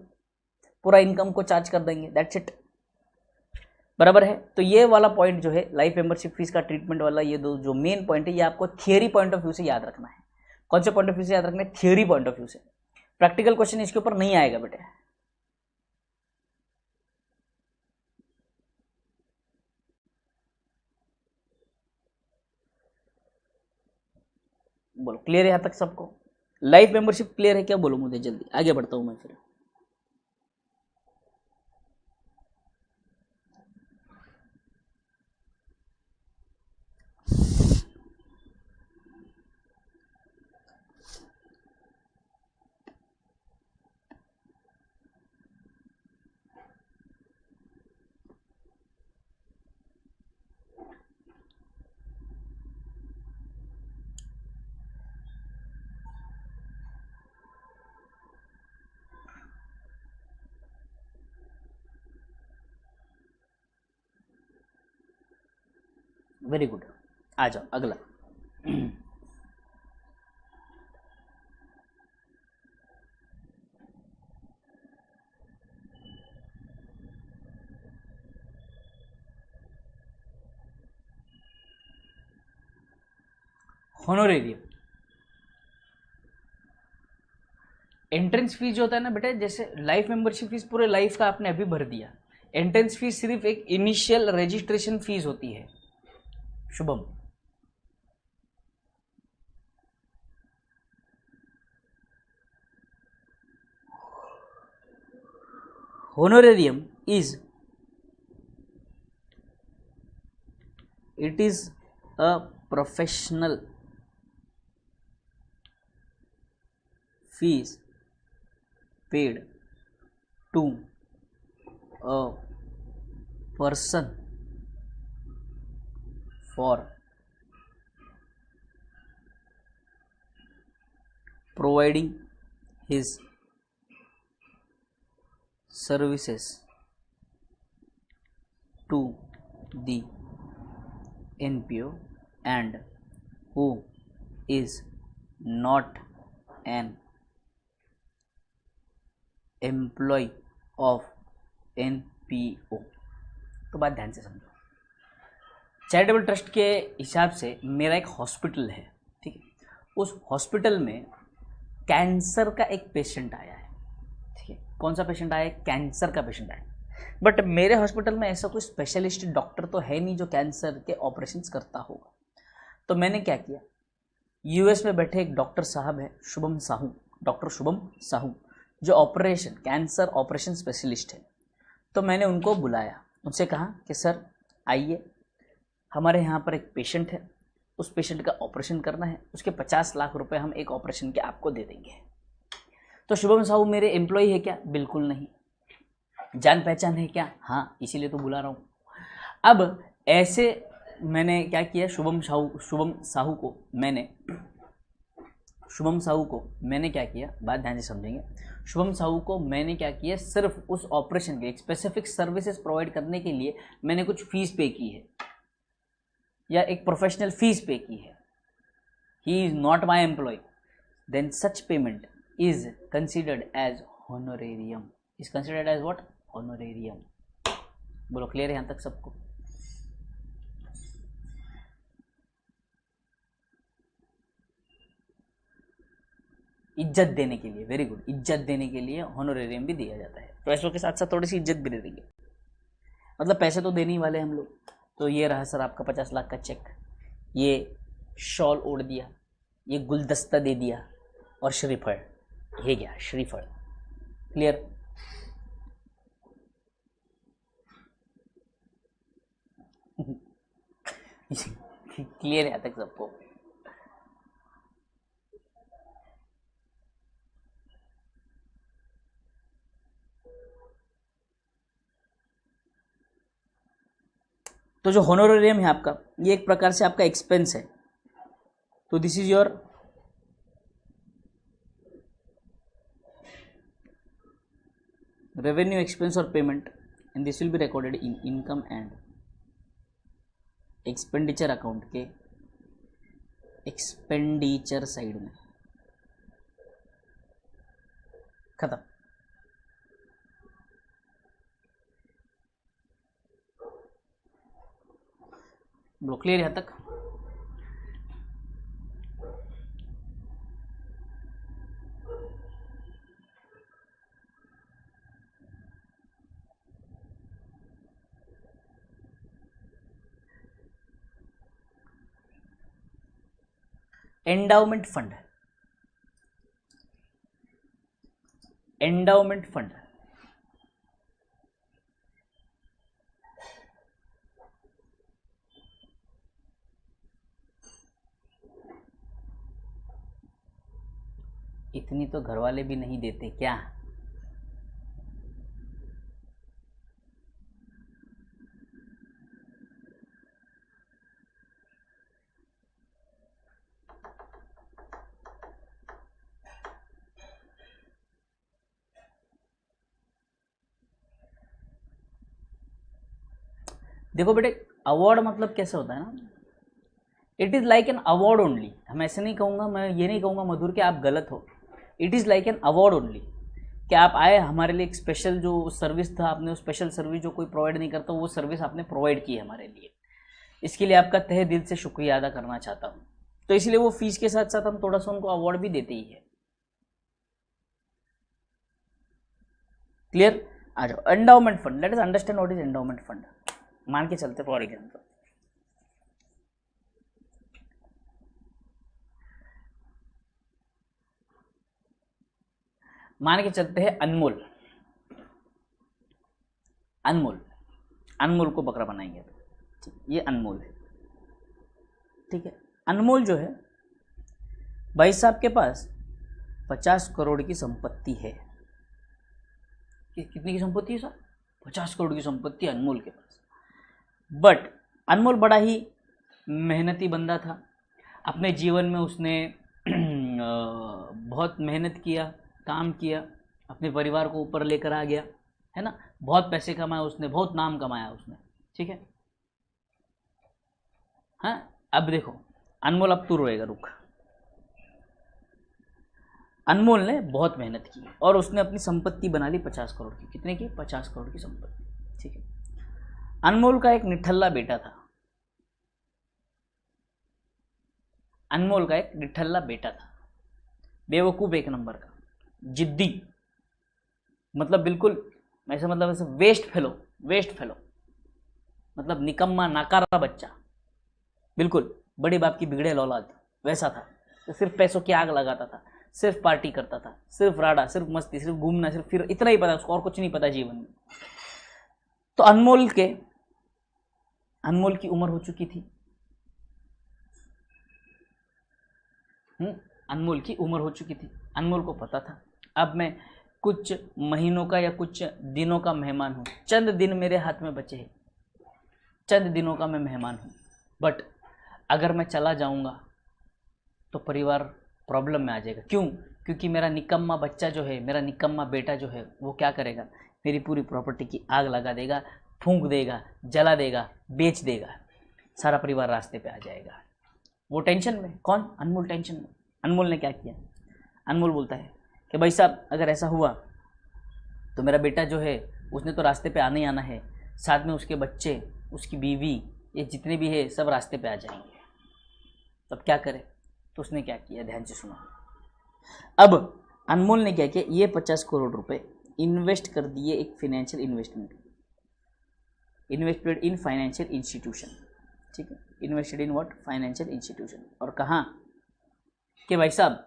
पूरा इनकम को चार्ज कर देंगे, दैट्स इट। बराबर है। तो ये वाला पॉइंट जो है लाइफ मेंबरशिप फीस का ट्रीटमेंट वाला, ये दो जो मेन पॉइंट है, ये आपको थियरी पॉइंट ऑफ व्यू से याद रखना है। कौन से पॉइंट ऑफ व्यू से याद रखना है, थियरी पॉइंट ऑफ व्यू से। प्रैक्टिकल क्वेश्चन इसके ऊपर नहीं आएगा बेटे। बोलो क्लियर है यहाँ तक सबको? लाइफ मेंबरशिप क्लियर है क्या, बोलो मुझे जल्दी, आगे बढ़ता हूं मैं फिर। वेरी गुड, आ जाओ अगला। होनोरेरियम। एंट्रेंस फीस जो होता है ना बेटे, जैसे लाइफ मेंबरशिप फीस पूरे लाइफ का आपने अभी भर दिया, एंट्रेंस फीस सिर्फ एक इनिशियल रजिस्ट्रेशन फीस होती है। Shubham, honorarium is, it is a professional fees paid to a person for providing his services to the NPO and who is not an employee of NPO। तो बात ध्यान से समझो। चैरिटेबल ट्रस्ट के हिसाब से मेरा एक हॉस्पिटल है, ठीक है, उस हॉस्पिटल में कैंसर का एक पेशेंट आया है, ठीक है, कौन सा पेशेंट आया है, कैंसर का पेशेंट आया है। बट मेरे हॉस्पिटल में ऐसा कोई स्पेशलिस्ट डॉक्टर तो है नहीं जो कैंसर के ऑपरेशंस करता होगा। तो मैंने क्या किया, यूएस में बैठे एक डॉक्टर साहब है, शुभम साहू, डॉक्टर शुभम साहू, जो ऑपरेशन कैंसर ऑपरेशन स्पेशलिस्ट है। तो मैंने उनको बुलाया, उनसे कहा कि सर आइए, हमारे यहाँ पर एक पेशेंट है, उस पेशेंट का ऑपरेशन करना है, उसके 50 लाख रुपए हम एक ऑपरेशन के आपको दे देंगे। तो शुभम साहू मेरे एम्प्लॉय है क्या? बिल्कुल नहीं। जान पहचान है क्या? हाँ, इसीलिए तो बुला रहा हूँ। अब ऐसे मैंने क्या किया, शुभम साहू को मैंने क्या किया, बात ध्यान से समझेंगे। शुभम साहू को मैंने क्या किया, सिर्फ उस ऑपरेशन के स्पेसिफिक सर्विसेज प्रोवाइड करने के लिए मैंने कुछ फीस पे की है, या एक प्रोफेशनल फीस पे की है। He is not my employ, then such payment is considered as honorarium. Is considered as what? Honorarium. बोलो, क्लियर है यहाँ तक सबको? इज्जत देने के लिए, वेरी गुड, इज्जत देने के लिए हॉनोरेरियम भी दिया जाता है। पैसों के साथ साथ थोड़ी सी इज्जत भी दे देंगे, मतलब पैसे तो देने ही वाले हम लोग। तो ये रहा सर आपका 50 लाख का चेक, ये शॉल ओढ़ दिया, ये गुलदस्ता दे दिया, और श्रीफल, ये गया श्रीफल। क्लियर? क्लियर है तक सबको? तो जो होनोरेरियम है आपका, ये एक प्रकार से आपका एक्सपेंस है। तो this is your revenue, expense और payment, and this will be recorded in income and expenditure account के एक्सपेंडिचर साइड में। खत्म। बोलो, क्लियर यहाँ तक? एंडाउमेंट फंड, एंडाउमेंट फंड इतनी तो घर वाले भी नहीं देते क्या? देखो बेटे, अवार्ड मतलब कैसे होता है ना, it is like an award only. हम ऐसे नहीं कहूँगा, मैं ये नहीं कहूँगा मधुर कि आप गलत हो। It is like an award only, कि आप आए हमारे लिए, एक स्पेशल जो सर्विस था, आपने वो स्पेशल सर्विस जो कोई प्रोवाइड नहीं करता, वो सर्विस आपने प्रोवाइड की है हमारे लिए। इसके लिए आपका तहे दिल से शुक्रिया अदा करना चाहता हूँ। तो इसलिए वो फीस के साथ साथ हम थोड़ा सा उनको अवार्ड भी देते ही है। क्लियर? आ जाओ, endowment fund. Let us understand what is endowment fund. मान के चलते फॉर एग्जाम्पल, मान के चलते हैं अनमोल, अनमोल, अनमोल को बकरा बनाएंगे। ये अनमोल है, ठीक है। अनमोल जो है भाई साहब के पास 50 करोड़ की संपत्ति है। कितनी की संपत्ति है सर? 50 करोड़ की संपत्ति अनमोल के पास। बट अनमोल बड़ा ही मेहनती बंदा था। अपने जीवन में उसने बहुत मेहनत किया, काम किया, अपने परिवार को ऊपर लेकर आ गया, है ना। बहुत पैसे कमाए उसने, बहुत नाम कमाया उसने, ठीक है। हाँ, अब देखो अनमोल, अब तू रोएगा, रुक। अनमोल ने बहुत मेहनत की और उसने अपनी संपत्ति बना ली 50 करोड़ की। कितने की? 50 करोड़ की संपत्ति, ठीक है। अनमोल का एक निठल्ला बेटा था, अनमोल का एक निठल्ला बेटा था, बेवकूफ़ एक नंबर का, जिद्दी, मतलब बिल्कुल ऐसे, मतलब ऐसे वेस्ट फेलो, वेस्ट फेलो, मतलब निकम्मा नाकारा बच्चा, बिल्कुल बड़ी बाप की बिगड़े औलाद, वैसा था। तो सिर्फ पैसों की आग लगाता था, सिर्फ पार्टी करता था, सिर्फ राडा, सिर्फ मस्ती, सिर्फ घूमना, सिर्फ फिर, इतना ही पता उसको, और कुछ नहीं पता जीवन में। तो अनमोल की उम्र हो चुकी थी। अनमोल की उम्र हो चुकी थी, अनमोल को पता था अब मैं कुछ महीनों का या कुछ दिनों का मेहमान हूँ, चंद दिन मेरे हाथ में बचे हैं, चंद दिनों का मैं मेहमान हूँ। बट अगर मैं चला जाऊँगा तो परिवार प्रॉब्लम में आ जाएगा। क्यों? क्योंकि मेरा निकम्मा बच्चा जो है, मेरा निकम्मा बेटा जो है, वो क्या करेगा, मेरी पूरी प्रॉपर्टी की आग लगा देगा, फूंक देगा, जला देगा, बेच देगा, सारा परिवार रास्ते पे आ जाएगा। वो टेंशन में, कौन? अनमोल टेंशन में। अनमोल ने क्या किया? अनमोल बोलता है कि भाई साहब अगर ऐसा हुआ तो मेरा बेटा जो है उसने तो रास्ते पे आना ही आना है, साथ में उसके बच्चे, उसकी बीवी, ये जितने भी है सब रास्ते पे आ जाएंगे, तब क्या करे? तो उसने क्या किया, ध्यान से सुनो। अब अनमोल ने क्या किया, ये 50 करोड़ रुपए इन्वेस्ट कर दिए एक financial investment, invested in financial institution, ठीक है, invested in what? Financial institution. और कहाँ कि भाई साहब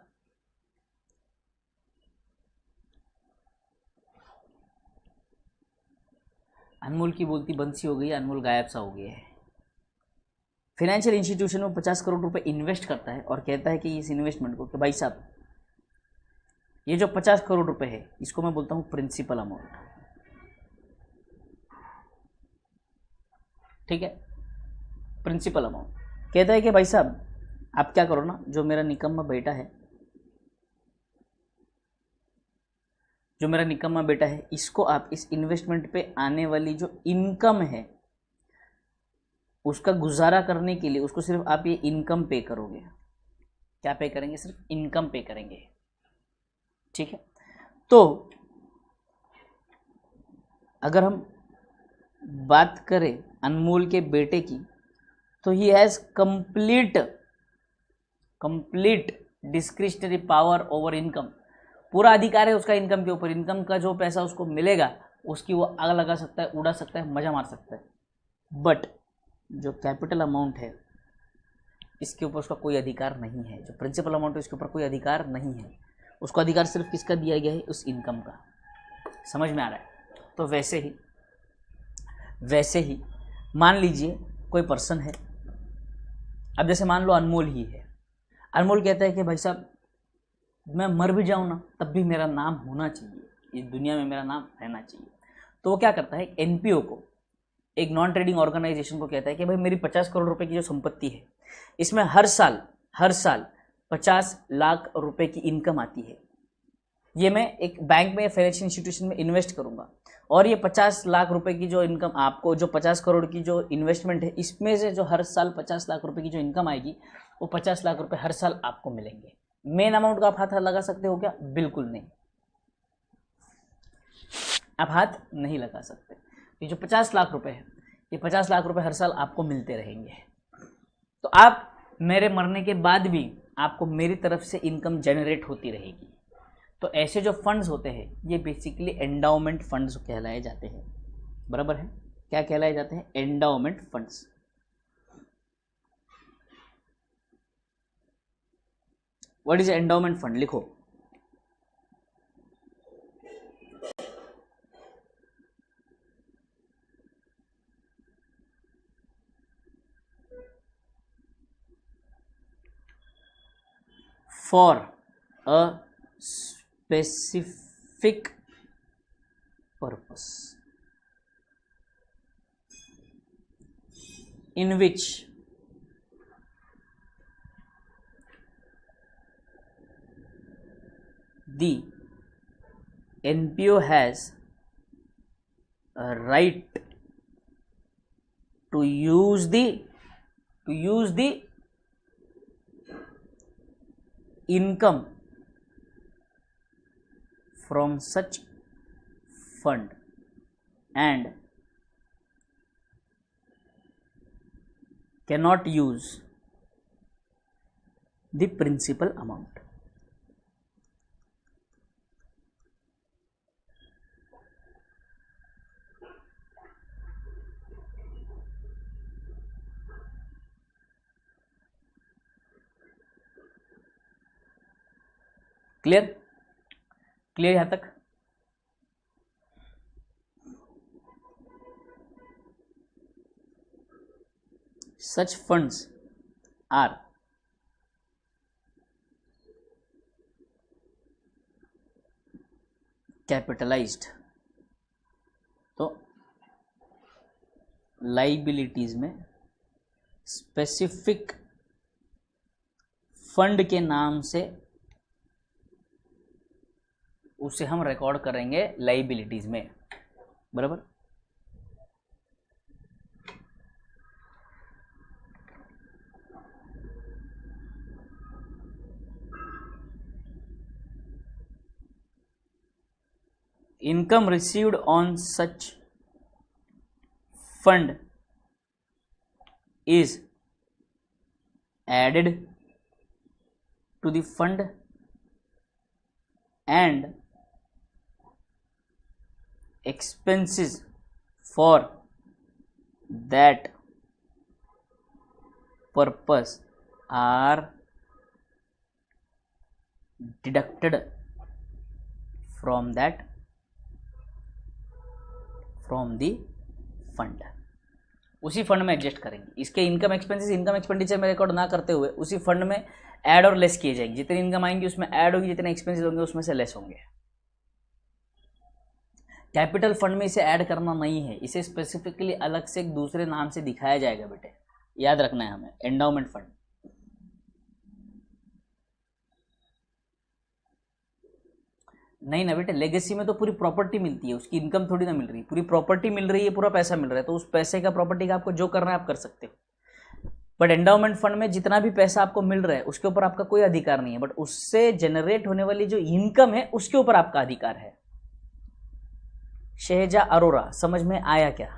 अनमोल की बोलती बंद सी हो गई, अनमोल गायब सा हो गया है। फाइनेंशियल इंस्टीट्यूशन में 50 करोड़ रुपए इन्वेस्ट करता है और कहता है कि इस इन्वेस्टमेंट को कि भाई साहब ये जो 50 करोड़ रुपए है इसको मैं बोलता हूं प्रिंसिपल अमाउंट, ठीक है, प्रिंसिपल अमाउंट। कहता है कि भाई साहब आप क्या करो ना, जो मेरा निकम्मा बेटा है, जो मेरा निकम्मा बेटा है, इसको आप इस इन्वेस्टमेंट पे आने वाली जो इनकम है उसका गुजारा करने के लिए उसको सिर्फ आप ये इनकम पे करोगे। क्या पे करेंगे? सिर्फ इनकम पे करेंगे, ठीक है। तो अगर हम बात करें अनमोल के बेटे की, तो he has complete discretionary power over income, पूरा अधिकार है उसका इनकम के ऊपर। इनकम का जो पैसा उसको मिलेगा उसकी वो आग लगा सकता है, उड़ा सकता है, मजा मार सकता है। बट जो कैपिटल अमाउंट है इसके ऊपर उसका कोई अधिकार नहीं है, जो प्रिंसिपल अमाउंट है इसके ऊपर कोई अधिकार नहीं है। उसको अधिकार सिर्फ किसका दिया गया है? उस इनकम का। समझ में आ रहा है? तो वैसे ही मान लीजिए कोई पर्सन है, अब जैसे मान लो अनमोल ही है। अनमोल कहता है कि भाई साहब मैं मर भी जाऊं ना तब भी मेरा नाम होना चाहिए, इस दुनिया में मेरा नाम रहना चाहिए। तो वो क्या करता है, एनपीओ को, एक नॉन ट्रेडिंग ऑर्गेनाइजेशन को कहता है कि भाई मेरी 50 करोड़ रुपए की जो संपत्ति है इसमें हर साल 50 लाख रुपए की इनकम आती है, ये मैं एक बैंक में या फाइनेंशियल इंस्टीट्यूशन में इन्वेस्ट करूंगा, और ये 50 लाख रुपए की जो इनकम आपको, जो 50 करोड़ की जो इन्वेस्टमेंट है इसमें से जो हर साल 50 लाख रुपए की जो इनकम आएगी वो 50 लाख रुपए हर साल आपको मिलेंगे। मेन अमाउंट का आप हाथ लगा सकते हो क्या? बिल्कुल नहीं, आप हाथ नहीं लगा सकते। ये जो 50 लाख रुपए है, ये 50 लाख रुपए हर साल आपको मिलते रहेंगे। तो आप मेरे मरने के बाद भी आपको मेरी तरफ से इनकम जनरेट होती रहेगी। तो ऐसे जो फंड्स होते हैं ये बेसिकली एंडाउमेंट फंड्स कहलाए जाते हैं, बराबर है? क्या कहलाए जाते हैं? Endowment funds. What is endowment fund? लिखो। For a specific purpose in which the NPO has a right to use the income from such fund and cannot use the principal amount. Clear? Clear यहां तक? such funds are कैपिटलाइज्ड, तो लाइबिलिटीज में स्पेसिफिक फंड के नाम से उसे हम रिकॉर्ड करेंगे लाइबिलिटीज में, बराबर। Income received on such fund is added to the fund and expenses for that purpose are deducted from the fund. उसी फंड में एडजस्ट करेंगे, इसके इनकम एक्सपेंसेस इनकम एक्सपेंडिचर में रिकॉर्ड ना करते हुए उसी फंड में ऐड और लेस किए जाएंगे। जितनी इनकम आएंगी उसमें ऐड होगी, जितने एक्सपेंसेस होंगे उसमें से लेस होंगे। कैपिटल फंड में इसे ऐड करना नहीं है, इसे स्पेसिफिकली अलग से एक दूसरे नाम से दिखाया जाएगा बेटे, याद रखना है हमें। एंडाउमेंट फंड नहीं ना बेटे, लेगेसी में तो पूरी प्रॉपर्टी मिलती है, उसकी इनकम थोड़ी ना मिल रही, पूरी प्रॉपर्टी मिल रही है, पूरा पैसा मिल रहा है, तो उस पैसे का प्रॉपर्टी का आपको जो करना है आप कर सकते हो। बट एंडाउमेंट फंड में जितना भी पैसा आपको मिल रहा है उसके ऊपर आपका कोई अधिकार नहीं है, बट उससे जनरेट होने वाली जो इनकम है उसके ऊपर आपका अधिकार है। शहजा अरोरा, समझ में आया क्या?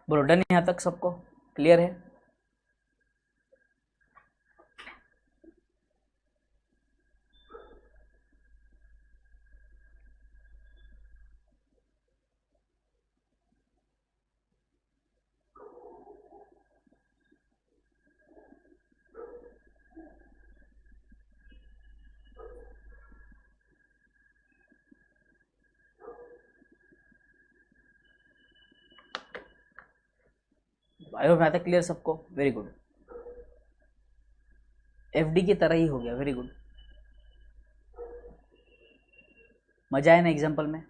बोलो डन, यहां तक सबको क्लियर है? आई होप यहां तक क्लियर सबको, वेरी गुड। एफडी की तरह ही हो गया, वेरी गुड। मजा आया ना एग्जाम्पल में?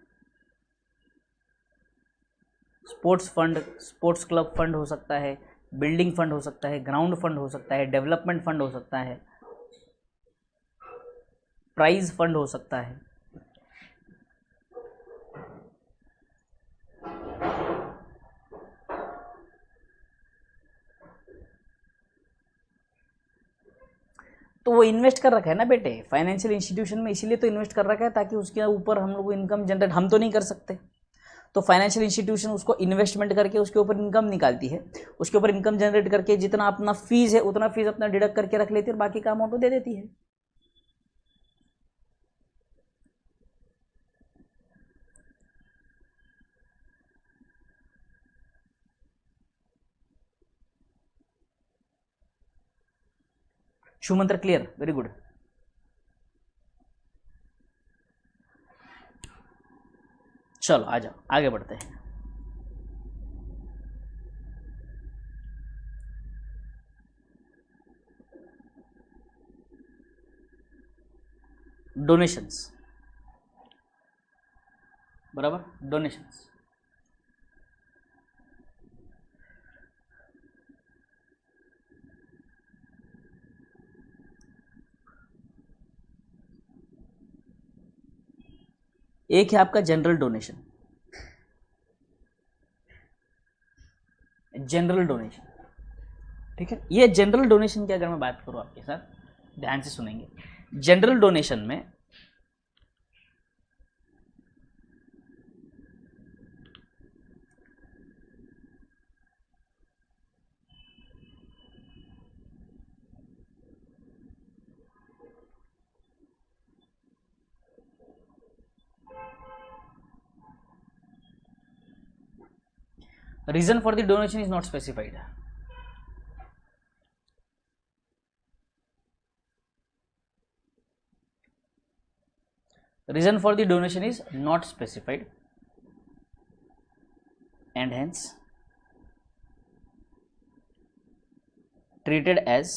Sports fund, sports club fund हो सकता है, बिल्डिंग फंड हो सकता है, ग्राउंड फंड हो सकता है, डेवलपमेंट फंड हो सकता है, प्राइज फंड हो सकता है। तो वो इन्वेस्ट कर रखा है ना बेटे फाइनेंशियल इंस्टीट्यूशन में, इसीलिए तो इन्वेस्ट कर रखा है ताकि उसके ऊपर हम लोग इनकम जनरेट, हम तो नहीं कर सकते, तो फाइनेंशियल इंस्टीट्यूशन उसको इन्वेस्टमेंट करके उसके ऊपर इनकम निकालती है, उसके ऊपर इनकम जनरेट करके जितना अपना फीस है उतना फीस अपना डिडक्ट करके रख लेती है और बाकी का अमाउंट दे देती है। शुमंत्र क्लियर, वेरी गुड। चलो आ जाओ आगे बढ़ते हैं। डोनेशंस, बराबर, डोनेशंस। एक है आपका जनरल डोनेशन, जनरल डोनेशन, ठीक है। ये जनरल डोनेशन की अगर मैं बात करूं आपके साथ, ध्यान से सुनेंगे। जनरल डोनेशन में reason for the donation is not specified. Reason for the donation is not specified, and hence treated as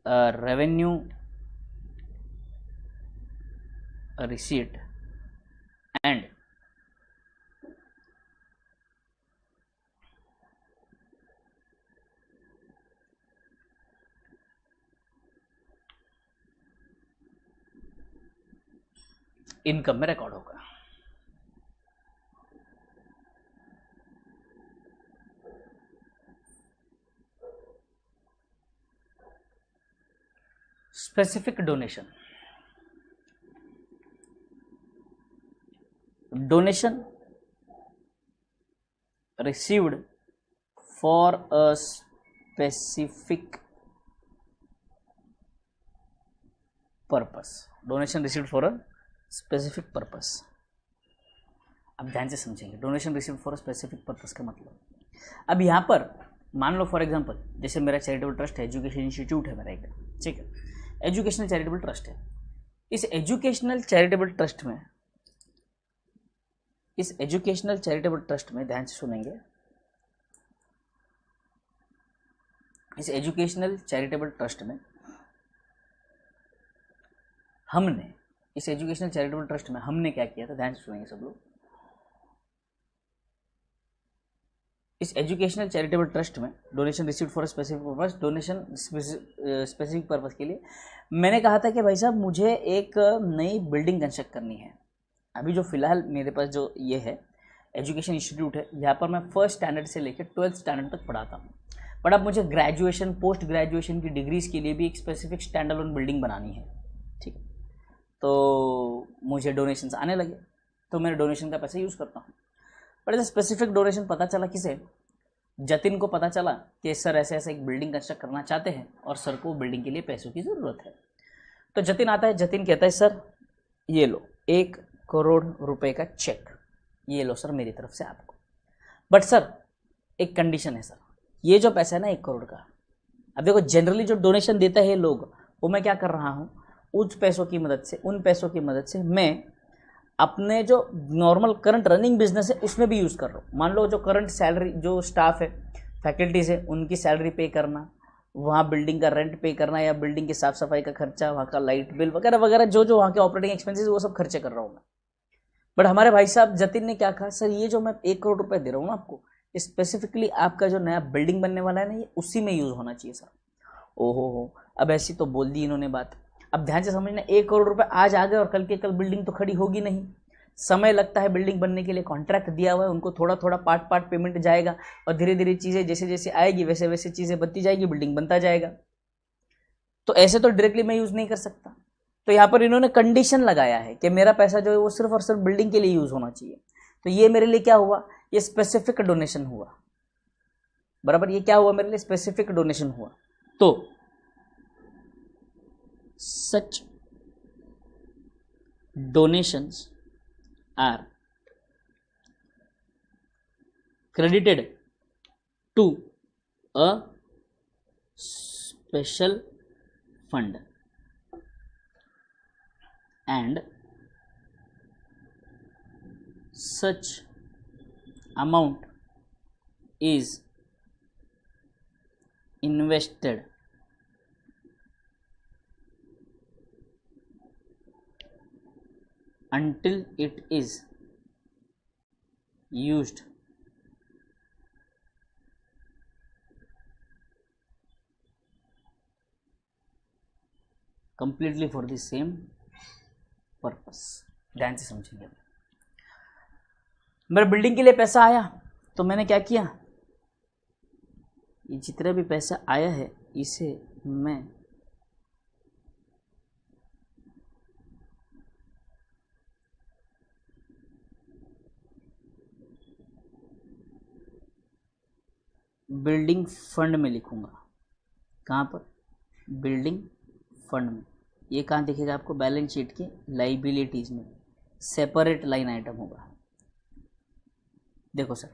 a revenue receipt and income में रिकॉर्ड होगा. Specific donation. Donation received for a specific purpose. Donation received for a specific purpose. अब ध्यान से समझेंगे donation received for a specific purpose का मतलब. अब यहाँ पर मान लो फॉर एग्जांपल जैसे मेरा चैरिटेबल ट्रस्ट है, एजुकेशन इंस्टीट्यूट है मेरा एक, ठीक है, एजुकेशनल चैरिटेबल ट्रस्ट है. इस एजुकेशनल चैरिटेबल ट्रस्ट में, इस एजुकेशनल चैरिटेबल ट्रस्ट में ध्यान से सुनेंगे, इस एजुकेशनल चैरिटेबल ट्रस्ट में हमने, इस एजुकेशनल चैरिटेबल ट्रस्ट में हमने क्या किया था, ध्यान से सुनेंगे सब लोग. इस एजुकेशनल चैरिटेबल ट्रस्ट में donation received for specific purpose, donation specific purpose के लिए मैंने कहा था कि भाई साहब मुझे एक नई बिल्डिंग कंस्ट्रक्ट करनी है. अभी जो फिलहाल मेरे पास जो ये है एजुकेशन इंस्टीट्यूट है, यहाँ पर मैं फर्स्ट स्टैंडर्ड से लेकर 12th स्टैंडर्ड तक पढ़ाता हूँ. बट अब मुझे ग्रेजुएशन, पोस्ट ग्रेजुएशन की डिग्रीज के लिए भी एक स्पेसिफिक स्टैंड अलोन बिल्डिंग बनानी है, ठीक है. तो मुझे डोनेशंस आने लगे तो मैंने डोनेशन का पैसा यूज़ करता हूँ. बट ऐसा स्पेसिफिक डोनेशन पता चला किसे, जतिन को पता चला कि सर ऐसे ऐसे एक बिल्डिंग कंस्ट्रक्ट करना चाहते हैं और सर को बिल्डिंग के लिए पैसों की ज़रूरत है. तो जतिन आता है, जतिन कहता है सर ये लो 1 करोड़ रुपए का चेक, ये लो सर मेरी तरफ से आपको. बट सर एक कंडीशन है सर, ये जो पैसा है ना 1 करोड़ का, अब देखो जनरली जो डोनेशन देता है लोग, वो मैं क्या कर रहा हूँ, उस पैसों की मदद से, उन पैसों की मदद से मैं अपने जो नॉर्मल करंट रनिंग बिजनेस है उसमें भी यूज़ कर रहा हूँ. मान लो जो करंट सैलरी, जो स्टाफ है, फैकल्टीज़ है, उनकी सैलरी पे करना, वहाँ बिल्डिंग का रेंट पे करना, या बिल्डिंग की साफ़ सफाई का खर्चा, वहाँ का लाइट बिल वगैरह वगैरह, जो जो वहाँ के ऑपरेटिंग एक्सपेंसेस वो सब खर्चे कर रहा हूँ मैं. बट हमारे भाई साहब जतिन ने क्या कहा, सर ये जो मैं 1 करोड़ रुपए दे रहा हूँ ना आपको, स्पेसिफिकली आपका जो नया बिल्डिंग बनने वाला है ना, ये उसी में यूज़ होना चाहिए सर. ओहो हो, अब ऐसी तो बोल दी इन्होंने बात. अब ध्यान से समझना, 1 करोड़ रुपए आज आ गए और कल के कल बिल्डिंग तो खड़ी होगी नहीं. समय लगता है बिल्डिंग बनने के लिए, कॉन्ट्रैक्ट दिया हुआ है, उनको थोड़ा थोड़ा पार्ट पार्ट पेमेंट जाएगा और धीरे धीरे चीज़ें जैसे जैसे आएगी वैसे वैसे चीज़ें बनती जाएगी, बिल्डिंग बनता जाएगा. तो ऐसे तो डायरेक्टली मैं यूज़ नहीं कर सकता. तो यहाँ पर इन्होंने कंडीशन लगाया है कि मेरा पैसा जो है वो सिर्फ और सिर्फ बिल्डिंग के लिए यूज़ होना चाहिए. तो ये मेरे लिए क्या हुआ, ये स्पेसिफिक डोनेशन हुआ. बराबर, ये क्या हुआ मेरे लिए, स्पेसिफिक डोनेशन हुआ. तो सच donations are credited to a special fund and such amount is invested until it is used completely for the same purpose. ध्यान से समझेंगे. मेरे बिल्डिंग के लिए पैसा आया तो मैंने क्या किया, ये जितना भी पैसा आया है इसे मैं बिल्डिंग फंड में लिखूंगा. कहाँ पर, बिल्डिंग फंड में. ये कहाँ दिखेगा आपको, बैलेंस शीट की लाइबिलिटीज में, सेपरेट लाइन आइटम होगा. देखो सर,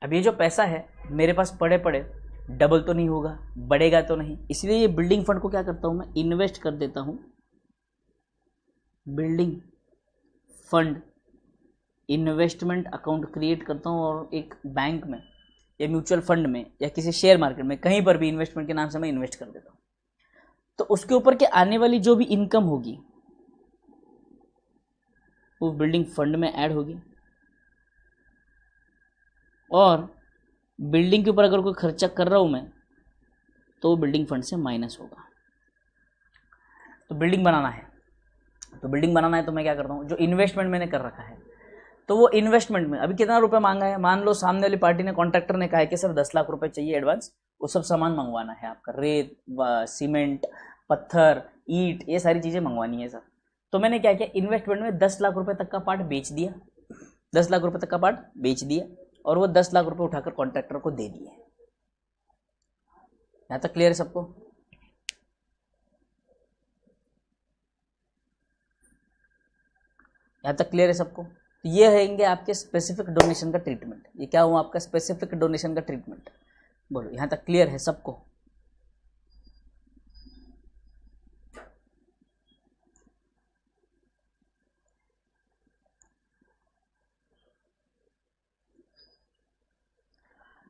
अब ये जो पैसा है मेरे पास पड़े पड़े डबल तो नहीं होगा, बढ़ेगा तो नहीं, इसलिए ये बिल्डिंग फंड को क्या करता हूँ मैं, इन्वेस्ट कर देता हूँ building fund investment account create करता हूँ और एक बैंक में या म्यूचुअल फंड में या किसी शेयर मार्केट में कहीं पर भी इन्वेस्टमेंट के नाम से मैं इन्वेस्ट कर देता हूँ। तो उसके ऊपर के आने वाली जो भी इनकम होगी वो बिल्डिंग फंड में ऐड होगी, और बिल्डिंग के ऊपर अगर कोई खर्चा कर रहा हूँ मैं तो वो बिल्डिंग फंड से माइनस होगा। तो बिल्डिंग बनाना है, तो मैं क्या करता हूँ, जो इन्वेस्टमेंट मैंने कर रखा है तो वो इन्वेस्टमेंट में अभी कितना रुपए मांगा है, मान लो सामने वाली पार्टी ने, कॉन्ट्रैक्टर ने कहा है कि सर 10 लाख रुपए चाहिए एडवांस, वो सब सामान मंगवाना है आपका, रेत सीमेंट पत्थर ईंट, ये सारी चीज़ें मंगवानी है सर। तो मैंने क्या किया, इन्वेस्टमेंट में 10 लाख रुपए तक का पार्ट बेच दिया, 10 लाख रुपए तक का पार्ट बेच दिया और वो 10 लाख रुपए उठाकर कॉन्ट्रैक्टर को दे दिए। यहाँ तक क्लियर है सबको? यहाँ तक क्लियर है सबको? तो ये रहेंगे आपके स्पेसिफिक डोनेशन का ट्रीटमेंट। ये क्या हुआ आपका स्पेसिफिक डोनेशन का ट्रीटमेंट, बोलो यहाँ तक क्लियर है सबको?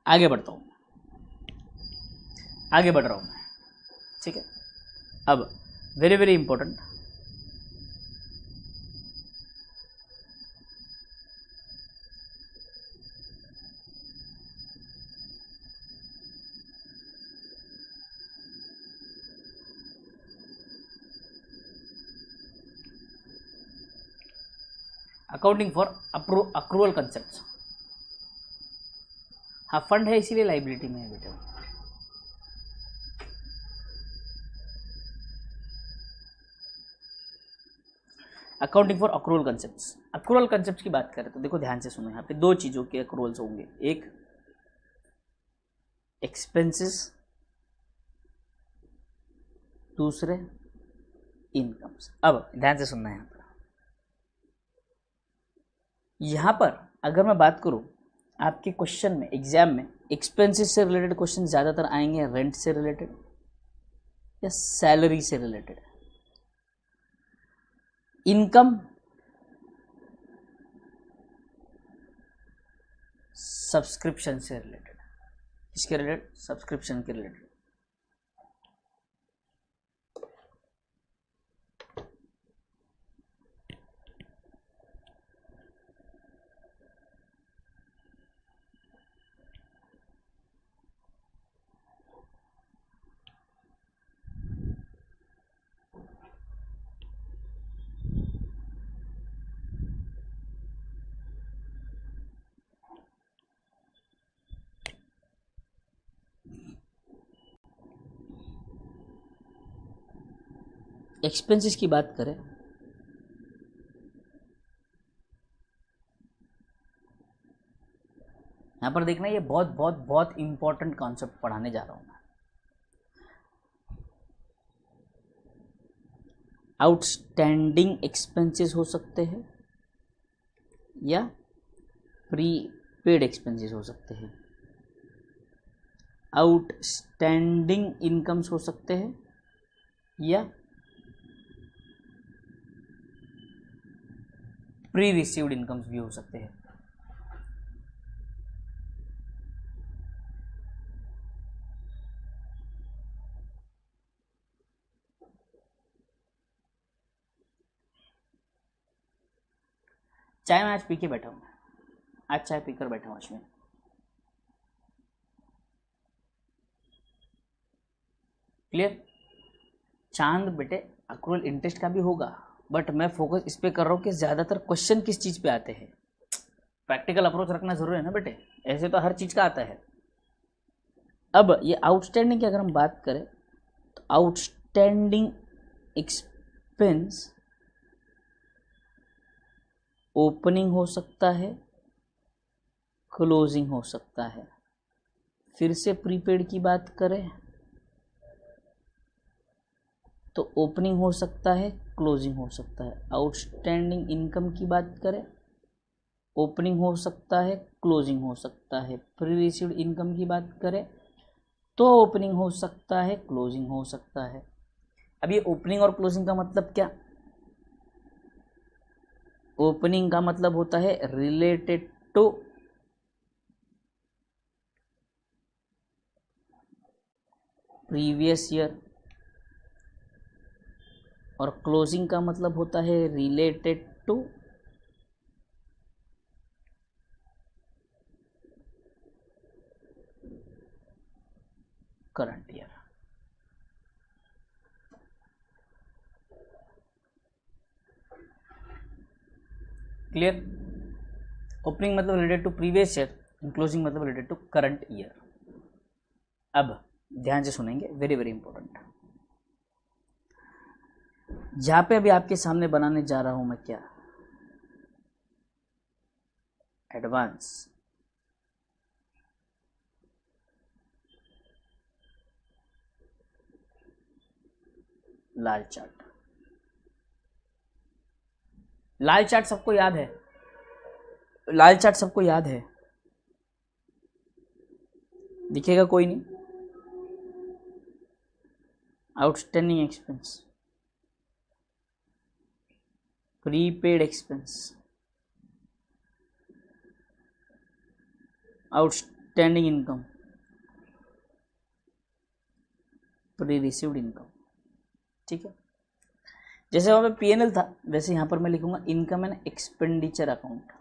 आगे बढ़ता हूँ, आगे बढ़ रहा हूँ मैं, ठीक है। अब very very important, accounting for accrual concept. हाँ फंड है इसीलिए लाइबिलिटी में है बेटा। Accounting for accrual concepts, accrual concept की बात करें तो देखो ध्यान से सुनो, यहाँ पे दो चीज़ों के अक्रूवल्स होंगे, एक एक्सपेंसेस, दूसरे इनकम्स। अब ध्यान से सुनना है यहाँ पर अगर मैं बात करूँ आपके क्वेश्चन में, एग्जाम में एक्सपेंसेस से रिलेटेड क्वेश्चन ज़्यादातर आएंगे, रेंट से रिलेटेड या सैलरी से रिलेटेड। इनकम सब्सक्रिप्शन से रिलेटेड, किसके रिलेटेड, सब्सक्रिप्शन के रिलेटेड। एक्सपेंसेस की बात करें यहाँ पर देखना, ये बहुत बहुत बहुत इंपॉर्टेंट कॉन्सेप्ट पढ़ाने जा रहा हूं मैं। आउटस्टैंडिंग एक्सपेंसेस हो सकते हैं या प्रीपेड एक्सपेंसेस हो सकते हैं, आउटस्टैंडिंग इनकम्स हो सकते हैं या प्री रिसीव्ड इनकम्स भी हो सकते हैं। चाय मैं आज पी के बैठा हूँ, आज चाय पीकर बैठा हूँ अश्विन। क्लियर? चांद बेटे अक्रूवल इंटरेस्ट का भी होगा, बट मैं फोकस इस पे कर रहा हूँ कि ज़्यादातर क्वेश्चन किस चीज़ पे आते हैं। प्रैक्टिकल अप्रोच रखना जरूरी है ना बेटे, ऐसे तो हर चीज़ का आता है। अब ये आउटस्टैंडिंग की अगर हम बात करें तो आउटस्टैंडिंग एक्सपेंस ओपनिंग हो सकता है, क्लोजिंग हो सकता है। फिर से प्रीपेड की बात करें तो ओपनिंग हो सकता है, क्लोजिंग हो सकता है। आउटस्टैंडिंग इनकम की बात करें ओपनिंग हो सकता है, क्लोजिंग हो सकता है। प्री रिसीव्ड इनकम की बात करें तो ओपनिंग हो सकता है, क्लोजिंग हो सकता है। अब ये ओपनिंग और क्लोजिंग का मतलब क्या? ओपनिंग का मतलब होता है रिलेटेड टू प्रीवियस ईयर, और क्लोजिंग का मतलब होता है related to current year. Clear? Opening मतलब related to previous year, closing मतलब रिलेटेड टू करंट ईयर। अब ध्यान से सुनेंगे, वेरी वेरी इंपॉर्टेंट। जहां पे अभी आपके सामने बनाने जा रहा हूं मैं क्या, एडवांस लाल चार्ट। लाल चार्ट सबको याद है? लाल चार्ट सबको याद है? दिखेगा कोई नहीं? Outstanding expense, prepaid expense, outstanding income, pre received income. ठीक है, जैसे वहां पे पीएनएल था वैसे यहां पर मैं लिखूंगा इनकम एंड एक्सपेंडिचर अकाउंट,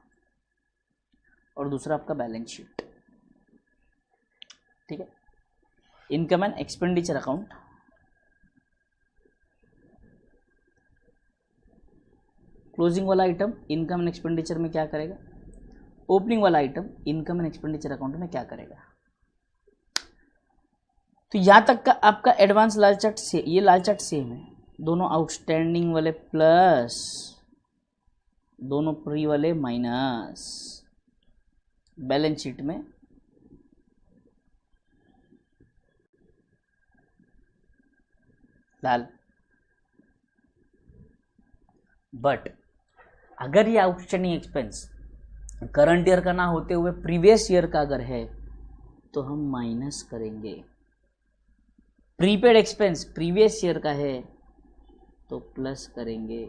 और दूसरा आपका बैलेंस शीट। ठीक है, income and expenditure account, closing वाला आइटम इनकम एंड एक्सपेंडिचर में क्या करेगा, ओपनिंग वाला item income and expenditure account में क्या करेगा। तो यहां तक का आपका एडवांस लाल चार्ट से, ये लाल चार्ट सेम है, दोनों आउटस्टैंडिंग वाले प्लस, दोनों प्री वाले माइनस, बैलेंस शीट में लाल। बट अगर ये आउटस्टैंडिंग एक्सपेंस करंट ईयर का ना होते हुए प्रीवियस ईयर का अगर है तो हम माइनस करेंगे। प्रीपेड एक्सपेंस प्रीवियस ईयर का है तो प्लस करेंगे।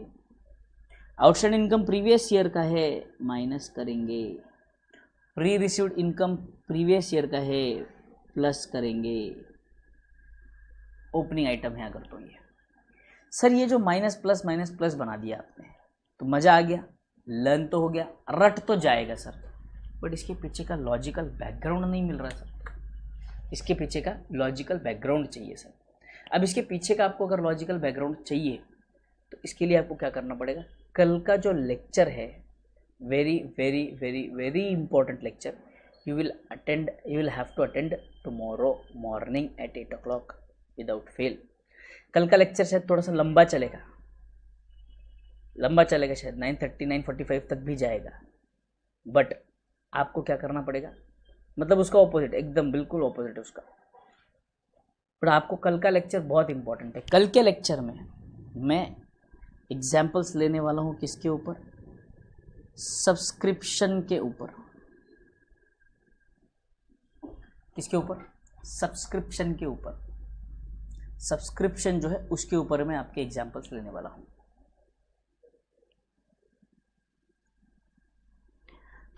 आउटस्टैंडिंग इनकम प्रीवियस ईयर का है, माइनस करेंगे। Pre received income previous year का है, प्लस करेंगे। ओपनिंग आइटम है अगर तो ये सर, ये जो माइनस प्लस बना दिया आपने तो मज़ा आ गया, लर्न तो हो गया, रट तो जाएगा सर, बट इसके पीछे का लॉजिकल बैकग्राउंड नहीं मिल रहा सर। इसके पीछे का लॉजिकल बैकग्राउंड चाहिए सर। अब इसके पीछे का आपको अगर लॉजिकल बैकग्राउंड चाहिए तो इसके लिए आपको क्या करना पड़ेगा, कल का जो लेक्चर है, very very very very important lecture, you will have to attend tomorrow morning at 8 o'clock without fail. कल का लेक्चर शायद थोड़ा सा लंबा चलेगा शायद 9:30 9:45 तक भी जाएगा, बट आपको क्या करना पड़ेगा, मतलब उसका ऑपोजिट, एकदम बिल्कुल ऑपोजिट है उसका। पर आपको कल का लेक्चर बहुत इंपॉर्टेंट है। कल के लेक्चर में मैं एग्जाम्पल्स लेने वाला हूँ किसके ऊपर, सब्सक्रिप्शन के ऊपर। किसके ऊपर, सब्सक्रिप्शन के ऊपर। सब्सक्रिप्शन जो है उसके ऊपर मैं आपके एग्जाम्पल्स लेने वाला हूँ।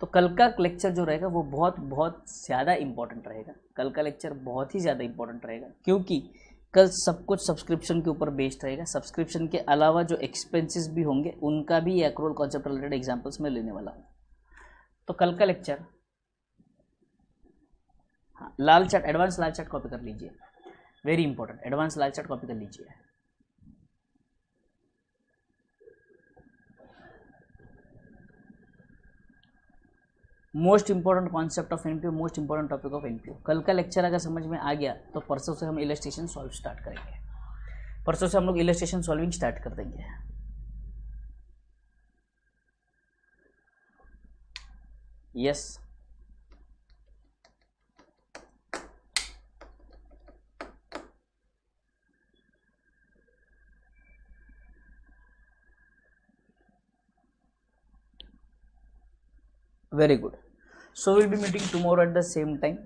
तो कल का लेक्चर जो रहेगा वो बहुत बहुत ज़्यादा इंपॉर्टेंट रहेगा। कल का लेक्चर बहुत ही ज़्यादा इंपॉर्टेंट रहेगा क्योंकि कल सब कुछ सब्सक्रिप्शन के ऊपर बेस्ड रहेगा। सब्सक्रिप्शन के अलावा जो एक्सपेंसेस भी होंगे उनका भी एक्रूअल कॉन्सेप्ट रिलेटेड एग्जाम्पल्स में लेने वाला हूँ। तो कल का लेक्चर, हाँ, लाल चार्ट, एडवांस लाल चार्ट कॉपी कर लीजिए, वेरी इंपॉर्टेंट, एडवांस लाल चार्ट कॉपी कर लीजिए। Most important concept of NPO, most important topic of NPO. कल का लेक्चर अगर समझ में आ गया तो परसों से हम इलस्ट्रेशन सॉल्व स्टार्ट करेंगे। परसों से हम लोग इलस्ट्रेशन सॉल्विंग स्टार्ट कर देंगे। Yes, Very good. So we'll be meeting tomorrow at the same time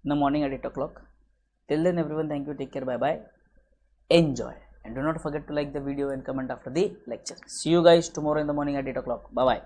in the morning at 8 o'clock. Till then everyone, thank you, take care, bye bye, enjoy, and do not forget to like the video and comment after the lecture. See you guys tomorrow in the morning at 8 o'clock. Bye bye.